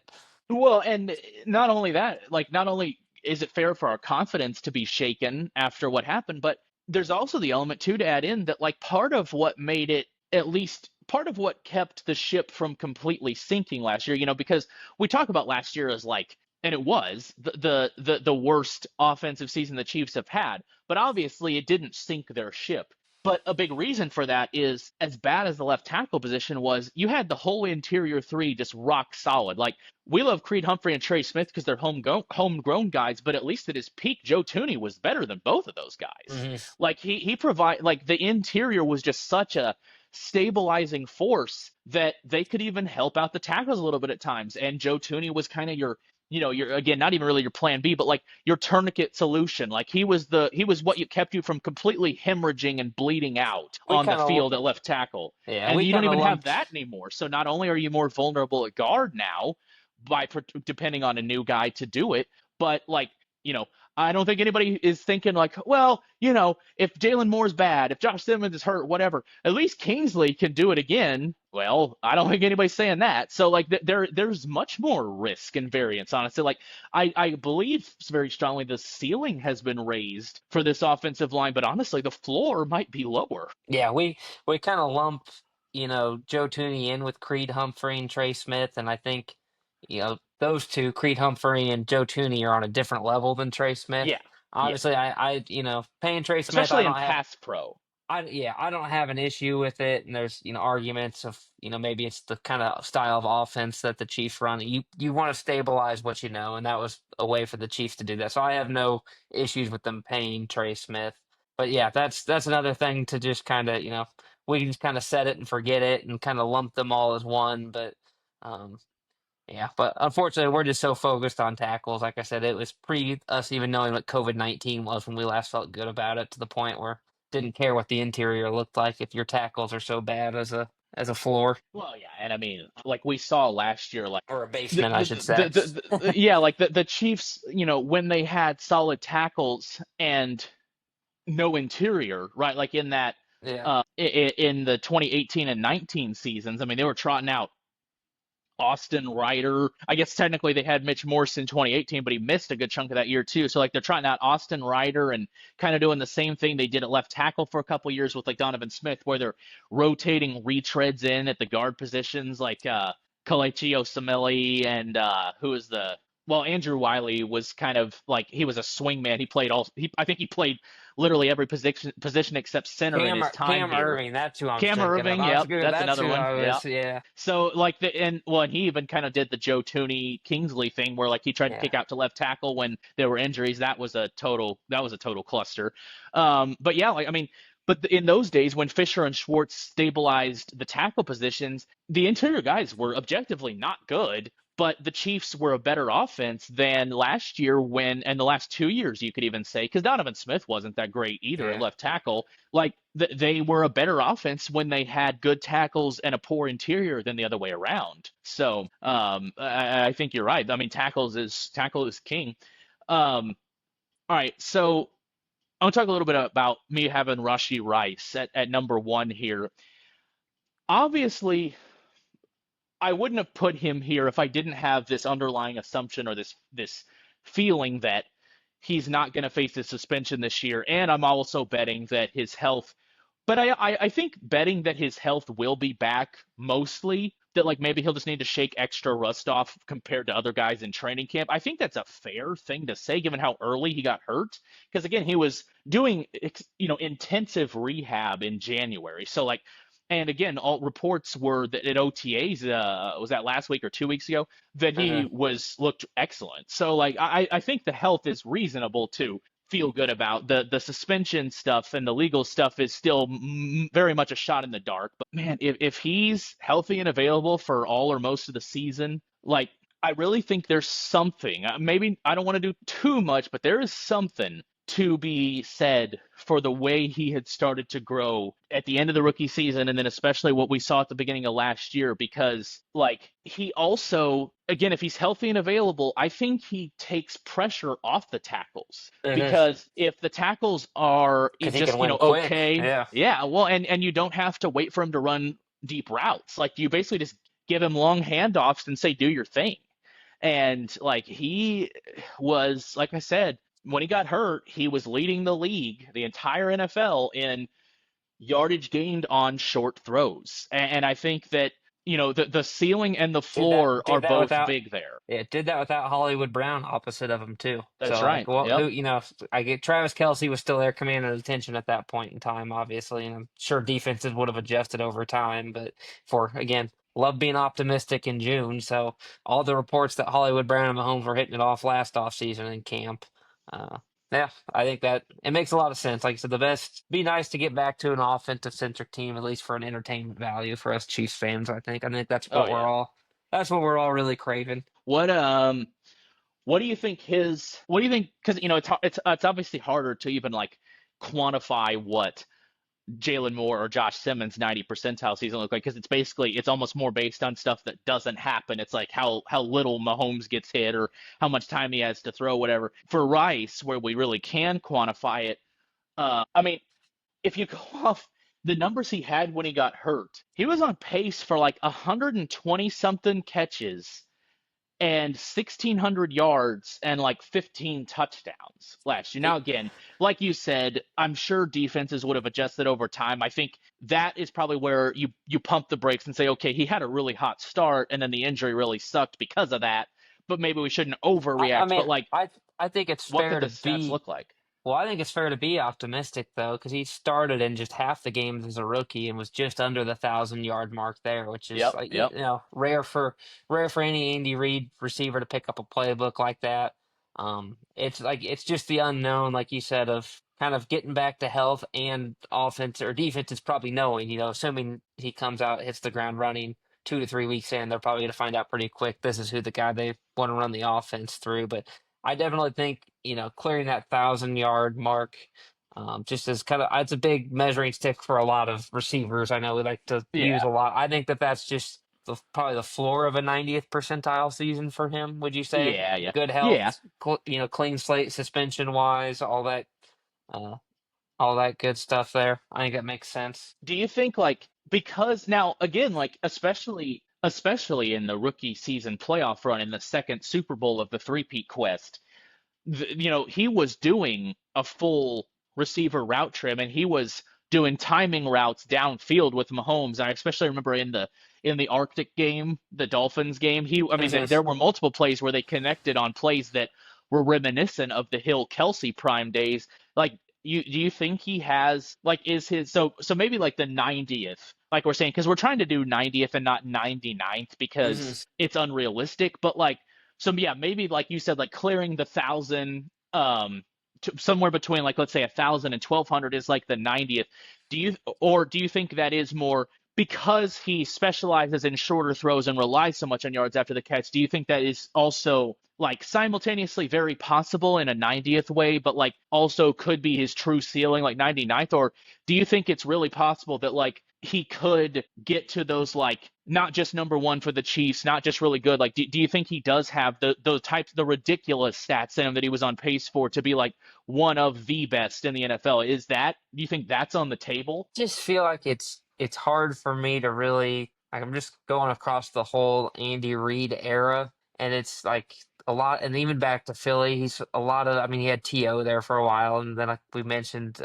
well, and not only that, like not only is it fair for our confidence to be shaken after what happened, but there's also the element too to add in that like part of what made it at least part of what kept the ship from completely sinking last year, because we talk about last year as like and it was the worst offensive season the Chiefs have had, but obviously it didn't sink their ship. But a big reason for that is as bad as the left tackle position was, you had the whole interior three just rock solid. Like we love Creed Humphrey and Trey Smith because they're homegrown guys, but at least at his peak, Joe Tooney was better than both of those guys. Hmm. Like he provide like the interior was just such a stabilizing force that they could even help out the tackles a little bit at times. And Joe Tooney was kind of your again not even really your plan B, but like your tourniquet solution. Like he was what you kept you from completely hemorrhaging and bleeding out We on the kind of field at left tackle. Yeah, And we you don't kind of even have lumped. that anymore. So not only are you more vulnerable at guard now by depending on a new guy to do it, but like, you know, I don't think anybody is thinking like, well, if Jalen Moore's bad, if Josh Simmons is hurt, whatever, at least Kingsley can do it again. Well, I don't think anybody's saying that. So like there's much more risk and variance, honestly. Like I believe very strongly the ceiling has been raised for this offensive line, but honestly the floor might be lower. Yeah, we kind of lump, Joe Tooney in with Creed Humphrey and Trey Smith, and I think, those two, Creed Humphrey and Joe Tooney, are on a different level than Trey Smith. Yeah, yeah. Obviously, paying Trey Smith, I Especially in don't have. pass pro. I don't have an issue with it, and there's arguments of maybe it's the kind of style of offense that the Chiefs run. You want to stabilize what you know, and that was a way for the Chiefs to do that. So I have no issues with them paying Trey Smith. But yeah, that's another thing to just kind of we can just kind of set it and forget it and kind of lump them all as one. But um, yeah, but unfortunately, we're just so focused on tackles. Like I said, it was pre us even knowing what COVID-19 was when we last felt good about it, to the point where didn't care what the interior looked like if your tackles are so bad as a floor Well, yeah, and I mean, like we saw last year, like or a the basement, I the, should say. yeah, like the Chiefs, when they had solid tackles and no interior, right? Like in that Yeah, in the 2018 and 19 seasons, I mean, they were trotting out Austin Ryder. I guess technically they had Mitch Morse in 2018, but he missed a good chunk of that year too. So like they're trying out Austin Ryder and kind of doing the same thing they did at left tackle for a couple years with like Donovan Smith, where they're rotating retreads in at the guard positions, like Kelechi Osemele and who is the well, Andrew Wiley was kind of like he was a swing man. He played I think he played literally every position except center in his time Cam here. Irving, that's who I'm Cam thinking of. Irving, I was yep, good. that's That's another who one. I Yeah. was. Yeah, So like and he even kind of did the Joe Tooney Kingsley thing where like he tried to yeah. kick out to left tackle when there were injuries. That was a total cluster. But yeah, like I mean, but in those days when Fisher and Schwartz stabilized the tackle positions, the interior guys were objectively not good. But the Chiefs were a better offense than last year and the last 2 years, you could even say, because Donovan Smith wasn't that great either at Yeah. left tackle. Like they were a better offense when they had good tackles and a poor interior than the other way around. So I think you're right. I mean, tackle is king. All right, so I want to talk a little bit about me having Rashee Rice at number one here. Obviously, I wouldn't have put him here if I didn't have this underlying assumption or this feeling that he's not going to face a suspension this year, and I'm also betting that his health. But I think betting that his health will be back mostly, that like maybe he'll just need to shake extra rust off compared to other guys in training camp. I think that's a fair thing to say given how early he got hurt. Because again, he was doing intensive rehab in January. So like, and again, all reports were that at OTAs, was that last week or 2 weeks ago, that he Mhm. was looked excellent. So like, I think the health is reasonable to feel good about. The suspension stuff and the legal stuff is still very much a shot in the dark. But man, if he's healthy and available for all or most of the season, like I really think there's something. Maybe I don't want to do too much, but there is something to be said for the way he had started to grow at the end of the rookie season and then especially what we saw at the beginning of last year because like he also again if he's healthy and available I think he takes pressure off the tackles Mhm. because if the tackles are Because he can just win quick. okay, Yeah. yeah, well and you don't have to wait for him to run deep routes, like you basically just give him long handoffs and say do your thing. And like he was, like I said, when he got hurt, he was leading the league, the entire NFL, in yardage gained on short throws. And I think that, the ceiling and the floor are Did that both without big there. Yeah, did that without Hollywood Brown opposite of him too. That's So like, right. well, Yep. I get Travis Kelce was still there commanding attention at that point in time, obviously, and I'm sure defenses would have adjusted over time. But for again, love being optimistic in June. So all the reports that Hollywood Brown and Mahomes were hitting it off last offseason in camp. Uh, yeah, I think that it makes a lot of sense. Like I said, the best be nice to get back to an offensive centric team, at least for an entertainment value for us Chiefs fans. I think Oh yeah. that's what we're all really craving. What what do you think because it's obviously harder to even like quantify what Jalen Moore or Josh Simmons 90 percentile season look like because it's almost more based on stuff that doesn't happen. It's like how little Mahomes gets hit or how much time he has to throw, whatever. For Rice, where we really can quantify it, I mean, if you go off the numbers he had when he got hurt, he was on pace for like 120 something catches and 1,600 yards and like 15 touchdowns last year. Now, again, like you said, I'm sure defenses would have adjusted over time. I think that is probably where you pump the brakes and say, okay, he had a really hot start and then the injury really sucked because of that. But maybe we shouldn't I overreact. mean, But like, I think it's what could fair the to stats be. look like? Well, I think it's fair to be optimistic though, because he started in just half the games as a rookie and was just under the 1,000 yard mark there, which is Yep, like yep. rare for any Andy Reid receiver to pick up a playbook like that. It's just the unknown, like you said, of kind of getting back to health and offense or defense is probably knowing, assuming he comes out, hits the ground running 2 to 3 weeks in, they're probably going to find out pretty quick this is who the guy they want to run the offense through. But I definitely think, clearing that 1,000 yard mark, just as kind of, it's a big measuring stick for a lot of receivers. I know we like to use Yeah, a lot. I think that that's just probably the floor of a 90th percentile season for him. Would you say? yeah, yeah, Good yeah. health, clean slate, suspension wise, uh, all that good stuff there. I think that makes sense. Do you think like because now again like especially in the rookie season playoff run in the second Super Bowl of the three-peat quest, he was doing a full receiver route trim and he was doing timing routes downfield with Mahomes. I especially remember in the Arctic game, the Dolphins game, I mean, Hmm. there were multiple plays where they connected on plays that were reminiscent of the Hill Kelce prime days. Like, do you think he has like is his so maybe like the 90th, like we're saying, because we're trying to do 90th and not 99th Hmm. because it's unrealistic, but like so yeah, maybe like you said, like clearing the 1,000, somewhere between like let's say 1,000 and 1,200 is like the 90th. Do you think that is more because he specializes in shorter throws and relies so much on yards after the catch? Do you think that is also like simultaneously very possible in a 90th way, but like also could be his true ceiling, like 99th? Or do you think it's really possible that like he could get to those like not just number one for the Chiefs, not just really good. Like, do you think he does have those types, the ridiculous stats in him that he was on pace for to be like one of the best in the NFL? Do you think that's on the table? Just feel like it's hard for me to really like I'm just going across the whole Andy Reid era, and it's like a lot, and even back to Philly, he's a lot of, I mean, he had T.O. there for a while, and then like we mentioned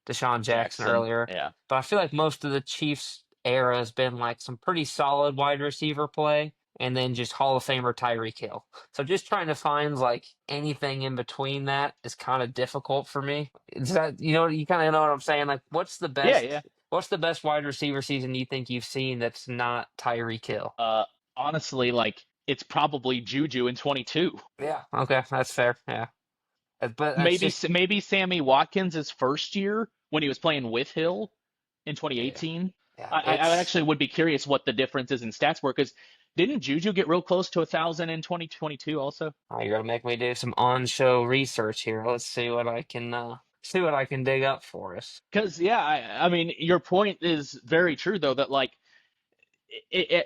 Deshaun Jackson Jackson, earlier, yeah. but I feel like most of the Chiefs era has been like some pretty solid wide receiver play and then just Hall of Famer Tyreek Hill. So just trying to find like anything in between that is kind of difficult for me. Is that, you kind of know what I'm saying? Like, Yeah, yeah. what's the best wide receiver season you think you've seen that's not Tyreek Hill? Uh, Honestly, like it's probably Juju in 22. Yeah. Okay, that's fair. Yeah. But that's Maybe just maybe Sammy Watkins' first year when he was playing with Hill in yeah. 2018. Yeah, I it's actually would be curious what the differences in stats were because didn't Juju get real close to 1,000 in 2022 also? you're gonna make me do some on-show research here. Let's see what I can dig up for us. Because yeah, I mean your point is very true though that like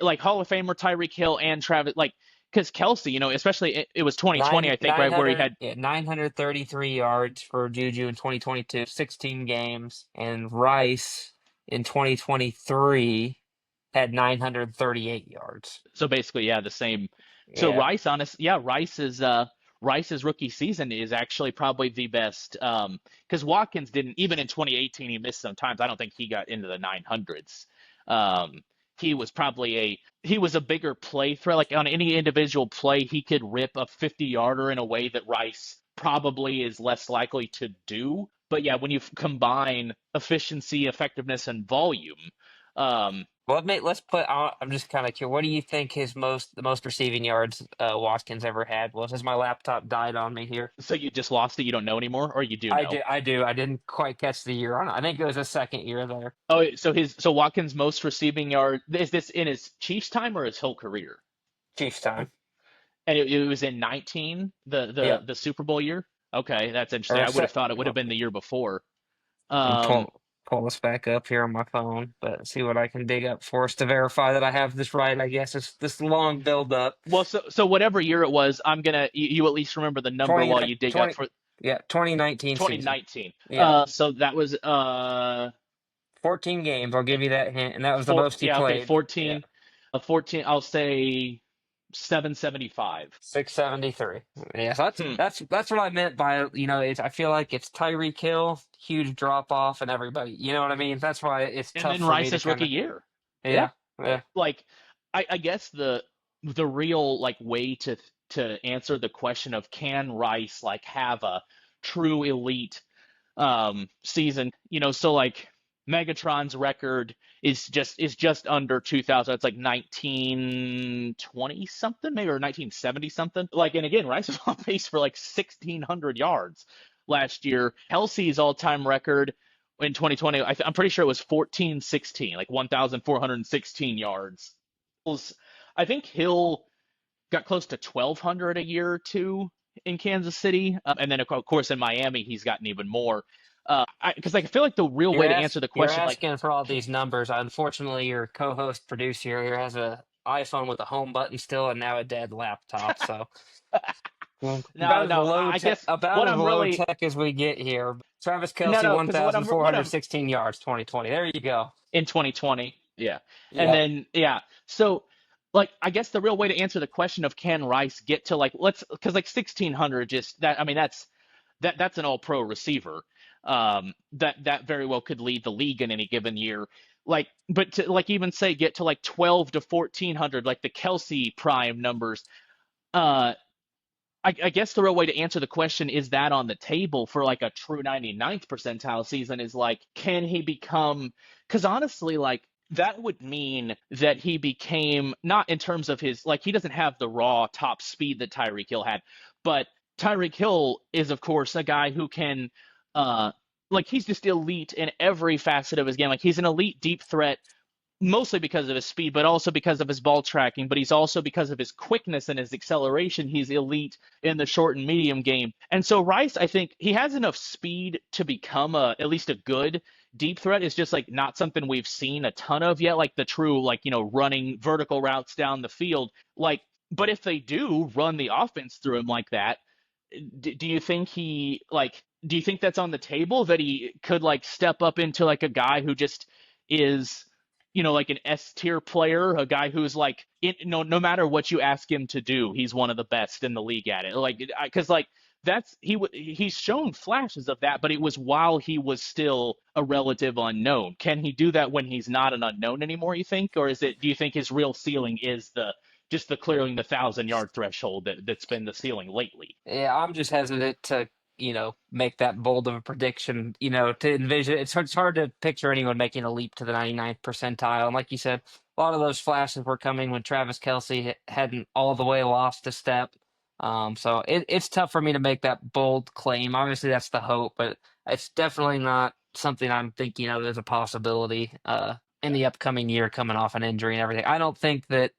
like Hall of Famer Tyreek Hill and Travis like because Kelce, especially it was 2020 Nine I think nine right where he hundred had yeah, 933 yards for Juju in 2022, 16 games, and Rice in 2023 had 938 yards. so basically yeah the same. So Yeah. Rice's rookie season is actually probably the best because Watkins didn't even in 2018 he missed some times. I don't think he got into the 900s. Um, he was a bigger play threat. Like on any individual play, he could rip a 50-yarder in a way that Rice probably is less likely to do. But yeah, when you combine efficiency, effectiveness, and volume, um, Well, mate, let's put. I'm just kind of curious. What do you think the most receiving yards Watkins ever had was? As my laptop died on me here. so you just lost it, you don't know anymore, or you do know? I do. I didn't quite catch the year on it. I think it was a second year there. Oh, so Watkins' most receiving yard is this in his Chiefs time or his whole career? Chiefs time. And it was in 19, Yep. the Super Bowl year. Okay, that's interesting. Or I would have set. thought it would have been the year before. And Um, pull this back up here on my phone, but see what I can dig up for us to verify that I have this right. I guess it's this long build up. well, so whatever year it was, you at least remember the number while 29 you dig up 20 for yeah, 2019 season. 2019. Yeah. So that was 14 games, I'll give you that hint, and that was the most he yeah, okay, played. Yeah. 14, 14. I'll say 775. 673. Yeah, so Hmm. that's what I meant by, I feel like it's Tyreek Hill, huge drop off and everybody. You know what I mean? That's why it's And tough then for me to Rice's kind rookie of year. Yeah. yeah. Yeah. Like I guess the real like way to answer the question of can Rice like have a true elite season. So like Megatron's record is just under 2000. It's like 1920 something, maybe, or 1970 something. Like, and again, Rice was on pace for like 1600 yards last year. Kelsey's all-time record in 2020, I'm pretty sure it was 1416, like 1416 yards. I think Hill got close to 1200 a year or two in Kansas City, and then of course in Miami he's gotten even more. Because I feel like the real way to answer the You're question, like, asking for all these numbers. Unfortunately, your co-host producer here has a iPhone with a home button still, and now a dead laptop. So no, no, I guess about what as I'm low really tech as we get here. Travis no, Kelce, no, one because thousand four what hundred I'm sixteen yards, 2020. There you go. in 2020. Yeah. And Yep. then, yeah. So, like, I guess the real way to answer the question of can Rice get to like, because like 1600, just that, I mean, that's an all pro receiver. That very well could lead the league in any given year. Like, but to like even say get to like 12 to 1400, like the Kelsey prime numbers. Uh, I guess the real way to answer the question is that on the table for like a true 99th percentile season is like, can he become? Because honestly, like that would mean that he became not in terms of his like he doesn't have the raw top speed that Tyreek Hill had, but Tyreek Hill is of course a guy who can, uh, like he's just elite in every facet of his game. Like he's an elite deep threat mostly because of his speed, but also because of his ball tracking. But he's also because of his quickness and his acceleration. He's elite in the short and medium game. And so Rice, I think he has enough speed to become at least a good deep threat. It's just like not something we've seen a ton of yet, like the true like running vertical routes down the field. Like, but if they do run the offense through him like that, do you think do you think that's on the table that he could like step up into like a guy who just is like an S tier player, a guy who's like no matter what you ask him to do, he's one of the best in the league at it. Like because like he's shown flashes of that, but it was while he was still a relative unknown. Can he do that when he's not an unknown anymore, you think? Or do you think his real ceiling is the clearing the 1,000 yard threshold that's been the ceiling lately? Yeah, I'm just hesitant to, make that bold of a prediction, to envision. It's hard to picture anyone making a leap to the 99th percentile. And like you said, a lot of those flashes were coming when Travis Kelce hadn't all the way lost a step. So it's tough for me to make that bold claim. Obviously, that's the hope, but it's definitely not something I'm thinking of as a possibility in the upcoming year coming off an injury and everything. I don't think that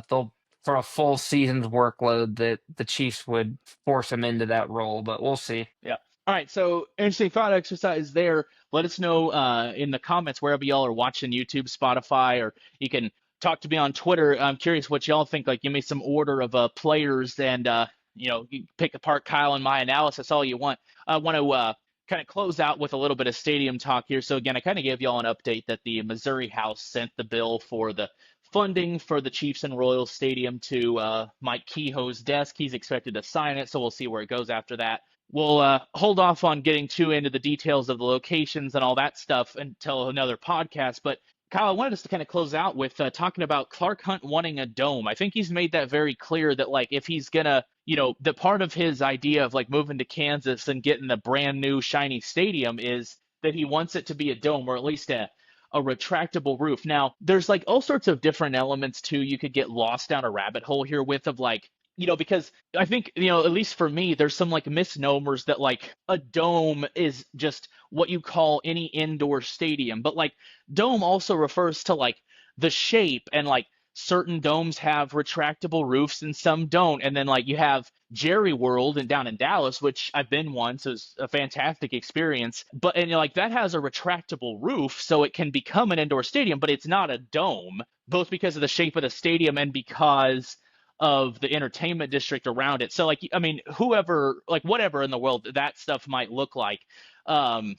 they'll for a full season's workload that the Chiefs would force him into that role, but we'll see. Yeah. All right. So interesting thought exercise there. Let us know in the comments wherever y'all are watching YouTube, Spotify, or you can talk to me on Twitter. I'm curious what y'all think. Like, give me some order of players, and you pick apart Kyle and my analysis all you want. I want to kind of close out with a little bit of stadium talk here. So again, I kind of gave y'all an update that the Missouri House sent the bill for the funding for the Chiefs and Royals Stadium to Mike Kehoe's desk. He's expected to sign it, so we'll see where it goes after that. We'll hold off on getting too into the details of the locations and all that stuff until another podcast. But Kyle, I wanted us to kind of close out with talking about Clark Hunt wanting a dome. I think he's made that very clear that like if he's gonna, the part of his idea of like moving to Kansas and getting the brand new shiny stadium is that he wants it to be a dome or at least a retractable roof. Now, there's like all sorts of different elements too. You could get lost down a rabbit hole here with of like because I think, at least for me, there's some like misnomers that like a dome is just what you call any indoor stadium. But like dome also refers to like the shape and like certain domes have retractable roofs and some don't. And then like you have Jerry World and down in Dallas, which I've been once, it was a fantastic experience. But and like that has a retractable roof, so it can become an indoor stadium, but it's not a dome, both because of the shape of the stadium and because of the entertainment district around it. So like I mean, whoever like whatever in the world that stuff might look like. Um,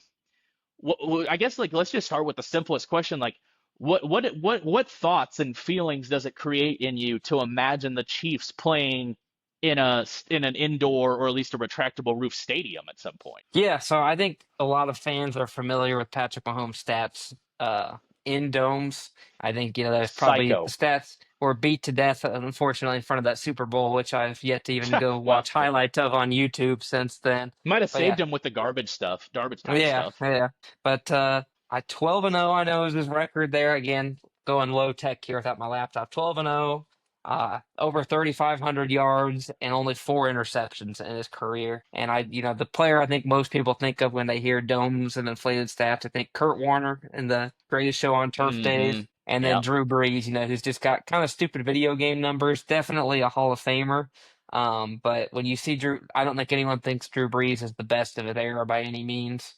I guess like let's just start with the simplest question. Like, what thoughts and feelings does it create in you to imagine the Chiefs playing in an indoor or at least a retractable roof stadium at some point? Yeah, so I think a lot of fans are familiar with Patrick Mahomes' stats in domes. I think there's probably Psycho. stats. were beat to death, unfortunately, in front of that Super Bowl, which I've yet to even go Well, watch highlights of on YouTube since then. might have But yeah, saved him with the garbage stuff, garbage time yeah, stuff. yeah. But I 12-0, I know, is his record there. Again, going low tech here without my laptop. 12-0, over 3,500 yards and only 4 interceptions in his career. And the player I think most people think of when they hear domes and inflated stats, I think Kurt Warner in the Greatest Show on Turf days. Mm-hmm. And then Yeah. Drew Brees, who's just got kind of stupid video game numbers. Definitely a Hall of Famer. But when you see Drew, I don't think anyone thinks Drew Brees is the best of his era by any means.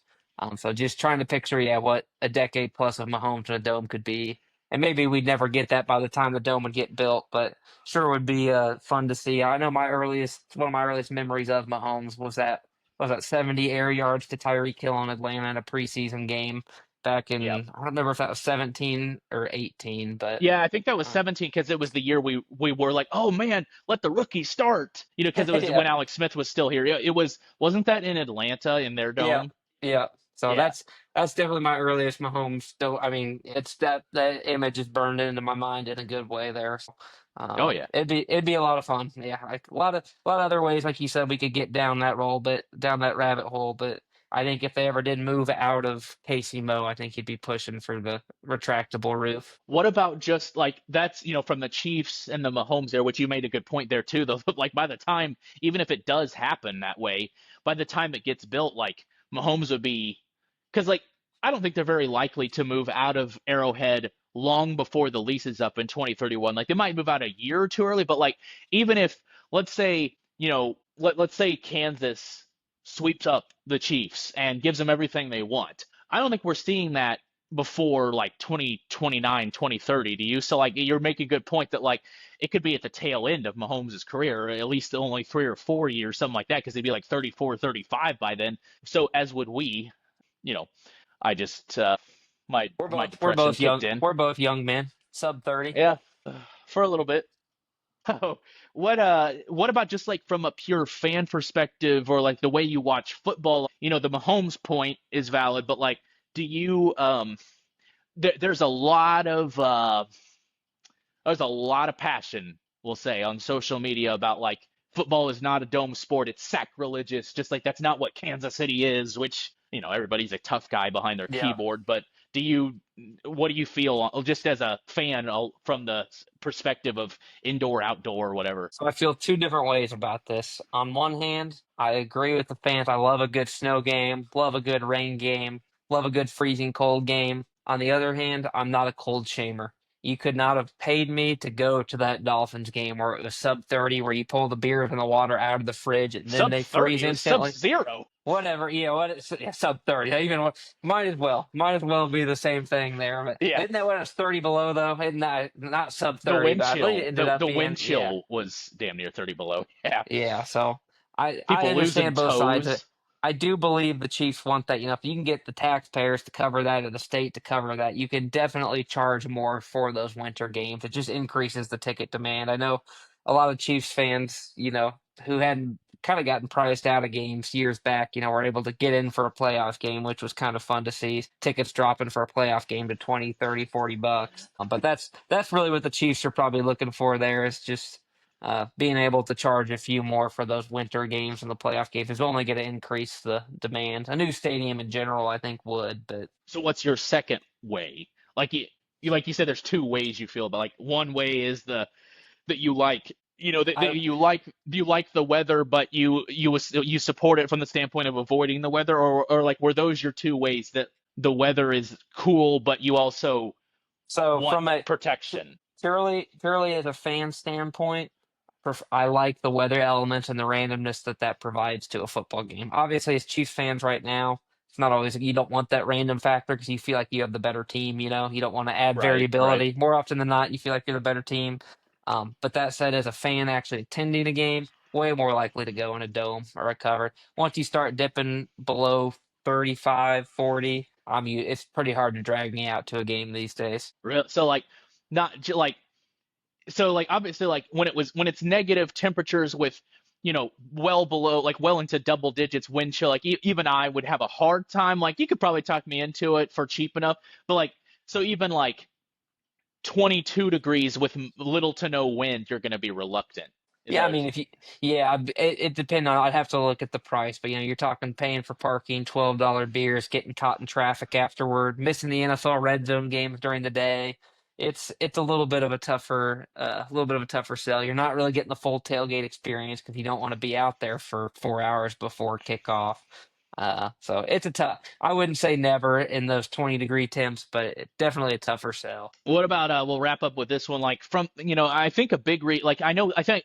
So just trying to picture, yeah, what a decade plus of Mahomes in a dome could be. And maybe we'd never get that by the time the dome would get built, but sure would be fun to see. I know one of my earliest memories of Mahomes was that 70 air yards to Tyreek Hill in Atlanta in a preseason game back Yep. in, I don't remember if that was 17 or 18, but Yeah, I think that was uh, 17 because it was the year we were like, oh man, let the rookie start. Because it was yeah. when Alex Smith was still here. It was wasn't that in Atlanta in their Yeah, dome? yeah. So Yeah. that's definitely my earliest Mahomes. Still, I mean, it's that image is burned into my mind in a good way there. So, Oh yeah. it'd be a lot of fun. Yeah, like a lot of other ways, like you said, we could get down that rabbit hole. But I think if they ever did move out of Casey Mo, I think he'd be pushing for the retractable roof. What about just like that's, from the Chiefs and the Mahomes there, which you made a good point there too, though. Like by the time, even if it does happen that way, by the time it gets built, like Mahomes would be, because like I don't think they're very likely to move out of Arrowhead long before the lease is up in 2031. Like they might move out a year or two early, but like even if let's say, let's say Kansas sweeps up the Chiefs and gives them everything they want. I don't think we're seeing that before like 2029, 2030. Do you? So like you're making a good point that like it could be at the tail end of Mahomes' career, or at least only 3 or 4 years, something like that, because he'd be like 34, 35 by then. So as would we, you know, I just my We're depression both kicked young. in. We're both young men, sub 30. Yeah, for a little bit. Oh, what about just like from a pure fan perspective or like the way you watch football? The Mahomes point is valid, but like do you there's a lot of passion, we'll say, on social media about like football is not a dome sport, it's sacrilegious, just like that's not what Kansas City is, which, everybody's a tough guy behind their Yeah. keyboard, but do you what do you feel just as a fan from the perspective of indoor, outdoor, whatever? So I feel two different ways about this. On one hand, I agree with the fans. I love a good snow game, love a good rain game, love a good freezing cold game. On the other hand, I'm not a cold shamer. You could not have paid me to go to that Dolphins game where it was sub 30, where you pull the beers and the water out of the fridge and then Sub they freeze 30, it was sub instantly. zero. Whatever, yeah, yeah, sub 30. Might as well be the same thing there. But Yeah. isn't that when it's 30 below though? Isn't that not sub The 30? wind But I believe chill, it ended the up the being, wind yeah. chill was damn near 30 below. Yeah. Yeah, so I People losing understand both sides of it. toes. I do believe the Chiefs want that. If you can get the taxpayers to cover that or the state to cover that, you can definitely charge more for those winter games. It just increases the ticket demand. I know a lot of Chiefs fans, who hadn't kind of gotten priced out of games years back, were able to get in for a playoff game, which was kind of fun to see. Tickets dropping for a playoff game to 20, 30, $40. But that's really what the Chiefs are probably looking for there is just being able to charge a few more for those winter games and the playoff games is only going to increase the demand. A new stadium in general, I think, would, but So what's your second way? Like you said, there's two ways you feel about like one way is that you like that I you like the weather, but you support it from the standpoint of avoiding the weather, or like were those your two ways that the weather is cool, but you also so want from a protection? purely as a fan standpoint, I like the weather elements and the randomness that provides to a football game. Obviously, as Chiefs fans right now, it's not always you don't want that random factor because you feel like you have the better team. You don't want to add Right, right. variability. More often than not, you feel like you're the better team. But that said, as a fan actually attending a game, way more likely to go in a dome or a cover. Once you start dipping below 35, 40, it's pretty hard to drag me out to a game these days. So like not like so like obviously like when it's negative temperatures with well below, like well into double digits wind chill, like even I would have a hard time. Like you could probably talk me into it for cheap enough, but like so even like 22 degrees with little to no wind, you're going to be reluctant. Is Yeah, that I what mean, if you, yeah, it depends on. I'd have to look at the price, but you're talking paying for parking, $12 beers, getting caught in traffic afterward, missing the NFL red zone games during the day. It's a little bit of a tougher sell. You're not really getting the full tailgate experience because you don't want to be out there for 4 hours before kickoff. So it's a tough. I wouldn't say never in those 20-degree temps, but definitely a tougher sell. What about we'll wrap up with this one, like from I think a big like I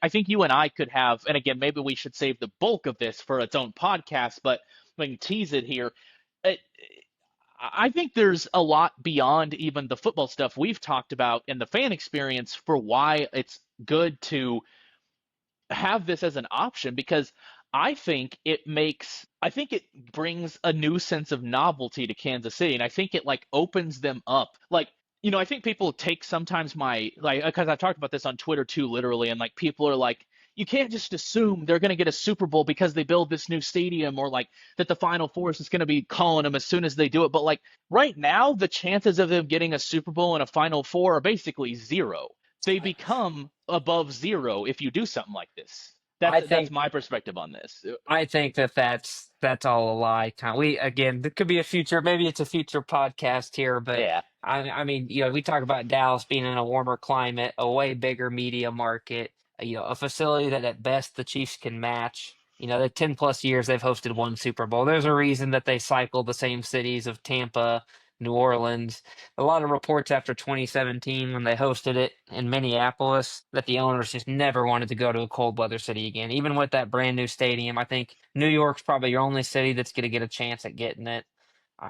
think you and I could have, and again maybe we should save the bulk of this for its own podcast, but we can tease it here. It, I think there's a lot beyond even the football stuff we've talked about and the fan experience for why it's good to have this as an option, because I think it brings a new sense of novelty to Kansas City, and I think it like opens them up. Like, I think people take sometimes my like because I've talked about this on Twitter too, literally, and like people are like, you can't just assume they're going to get a Super Bowl because they build this new stadium, or like that the Final Four is just going to be calling them as soon as they do it. But like right now, the chances of them getting a Super Bowl and a Final Four are basically zero. They become above zero if you do something like this. I That's think my perspective on this. I think that's all a lie. We again, there could be a future. Maybe it's a future podcast here, but Yeah. I mean, we talk about Dallas being in a warmer climate, a way bigger media market, a facility that at best the Chiefs can match. The 10 plus years they've hosted one Super Bowl. There's a reason that they cycle the same cities of Tampa, New Orleans. A lot of reports after 2017 when they hosted it in Minneapolis that the owners just never wanted to go to a cold weather city again. Even with that brand new stadium, I think New York's probably your only city that's going to get a chance at getting it.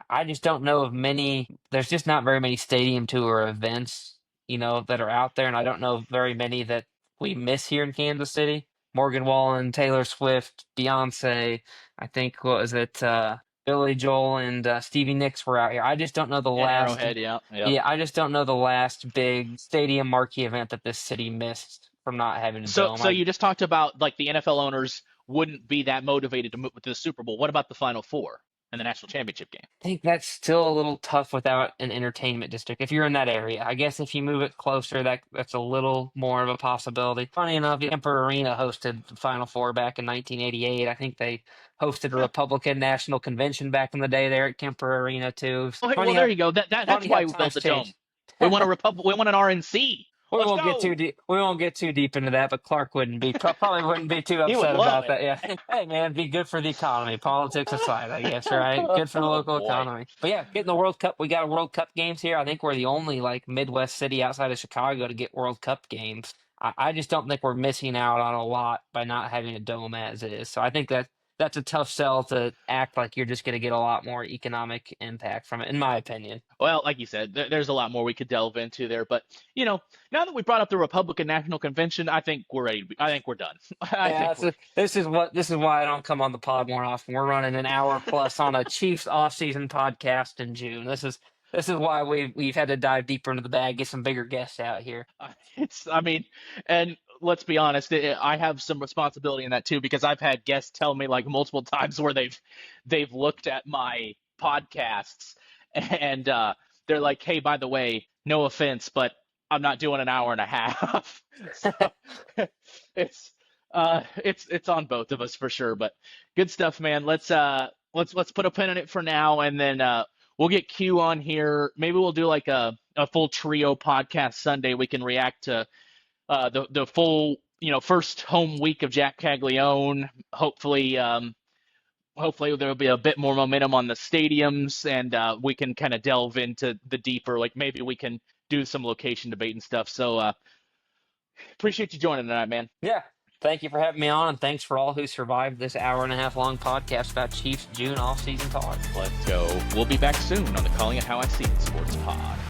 I just don't know of many. There's just not very many stadium tour events, that are out there, and I don't know very many that we miss here in Kansas City. Morgan Wallen, Taylor Swift, Beyonce. I think what was it? Billy Joel and Stevie Nicks were out here. I just don't know the And last. Arrowhead, yeah, yep. Yeah, I just don't know the last big stadium marquee event that this city missed from not having a dome. So you just talked about like the NFL owners wouldn't be that motivated to move to the Super Bowl. What about the Final Four and the national championship game? think that's still a little tough without an entertainment district if you're in that area. I guess if you move it closer, that's a little more of a possibility. Funny enough, Kemper Arena hosted the Final Four back in 1988. I think they hosted a Yeah. Republican National Convention back in the day there at Kemper Arena too. Oh, hey, well, Funny there how you go. That's funny how why we built times the dome. change. We want a republic. We want an RNC. We Let's won't get too go. deep. We won't get too deep into that, but Clark probably wouldn't be too He would upset love about it. that. Yeah, hey man, be good for the economy, politics aside, I guess. Right, good for the Oh local boy. economy. But yeah, getting the World Cup. We got World Cup games here. I think we're the only like Midwest city outside of Chicago to get World Cup games. I just don't think we're missing out on a lot by not having a dome as is. So I think that's a tough sell to act like you're just going to get a lot more economic impact from it, in my opinion. Well, like you said, there's a lot more we could delve into there, but now that we brought up the Republican National Convention, I think we're ready. I think we're done. I think Yeah, this is why I don't come on the pod more often. We're running an hour plus on a Chiefs offseason podcast in June. This is why we've had to dive deeper into the bag, get some bigger guests out here. I mean, and let's be honest, I have some responsibility in that too, because I've had guests tell me like multiple times where they've looked at my podcasts and they're like, "Hey, by the way, no offense, but I'm not doing an hour and a half." So it's it's on both of us for sure, but good stuff, man. Let's put a pin in it for now, and then we'll get Q on here. Maybe we'll do like a full trio podcast Sunday. We can react to the full first home week of Jack Caglione. Hopefully there'll be a bit more momentum on the stadiums, and we can kind of delve into the deeper. Like maybe we can do some location debate and stuff. So appreciate you joining tonight, man. Yeah. Thank you for having me on, and thanks for all who survived this hour and a half long podcast about Chiefs June offseason talk. Let's go. We'll be back soon on the Calling It How I See It Sports Pod.